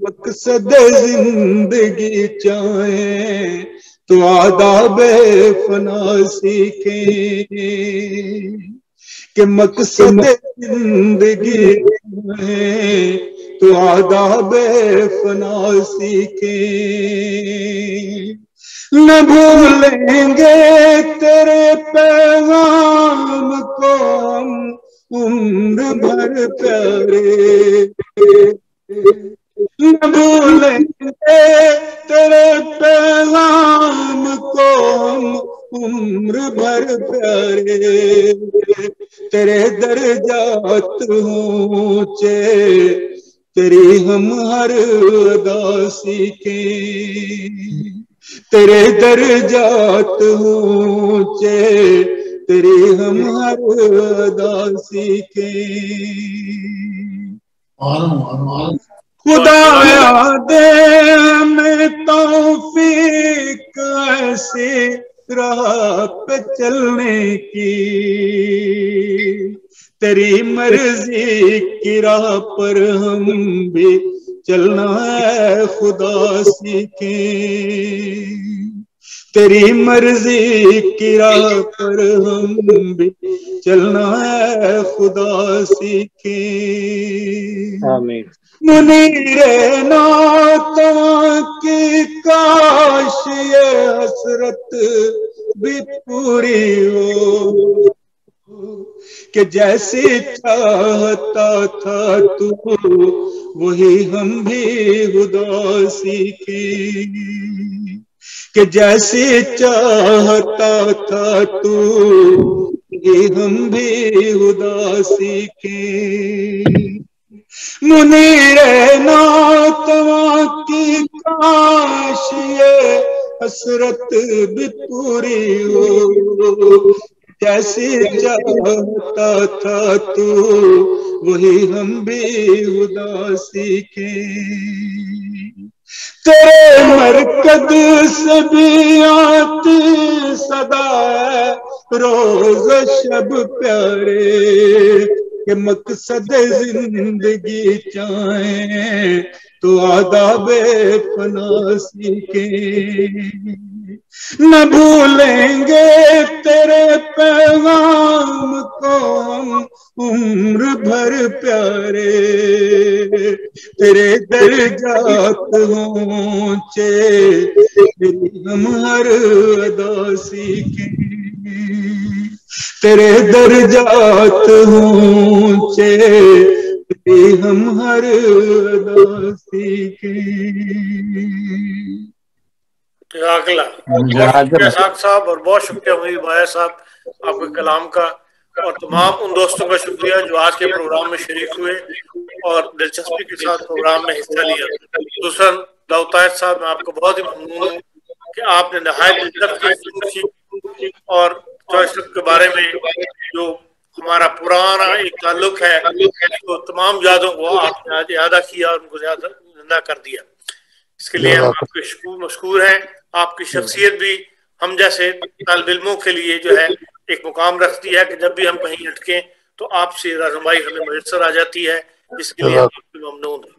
مقصد زندگی چاہیں تو آداب فنا سیکھیں. کہ مقصد زندگی چاہیں تو آداب فنا سیکھیں. نہ بھولیں گے تیرے پیغام کو ہم عمر بھر پیارے. نہ بھولیں گے تیرے پیغام کو ہم عمر بھر پیارے. تیرے درجات اونچے تیری ہم ہر ادا سیکھیں. تیرے درجات اونچے تیری ہم ہر ادا سیکھیں. خدا دے ہمیں توفیق ایسی راہ پہ چلنے کی. تیری مرضی کی راہ پر ہم بھی چلنا ہے خدا سیکھیں. تیری مرضی کی راہ پر ہم بھی چلنا ہے خدا سیکھیں. آمین. منیر ناتواں کی کاش یہ حسرت بھی پوری ہو کہ جیسی چاہتا تھا تو وہی ہم بھی خدا سیکھیں. کہ جیسی چاہتا تھا تو وہی ہم بھی خدا سیکھیں. منیر ناتواں کی کاش یہ حسرت بھی پوری ہو. جیسی چاہتا تھا تو وہی ہم بھی خدا سیکھیں. تیرے مرکز سے بھی آتی صدا ہے روز شب پیارے. کہ مقصد زندگی چاہیں تو آداب فنا سیکھیں. نہ بھولیں گے تیرے پیغام کو ہم عمر بھر پیارے. تیرے درجات اونچے تیری ہم ہر ادا سیکھیں. تیرے درجات اونچے تیری ہم ہر ادا سیکھیں. صاحب اور بہت شکریہ وحید بھائی صاحب آپ کے کلام کا، اور تمام ان دوستوں کا شکریہ جو آج کے پروگرام میں شریک ہوئے اور دلچسپی کے ساتھ پروگرام میں حصہ لیا. خصوصاً داؤد طاہر صاحب، میں آپ کو بہت ہی ممنون ہوں کہ آپ نے نہایت دلچسپی اور چوائسر کے بارے میں جو ہمارا پرانا ایک تعلق ہے تو تمام یادوں کو آپ نے یادہ کیا اور ان کو زندہ کر دیا. اس کے لیے ہم آپ کے مشکور ہیں. آپ کی شخصیت بھی ہم جیسے طالب علموں کے لیے جو ہے ایک مقام رکھتی ہے کہ جب بھی ہم کہیں اٹکیں تو آپ سے رہنمائی ہمیں میسر آ جاتی ہے. اس کے لیے آپ ممنون ہیں.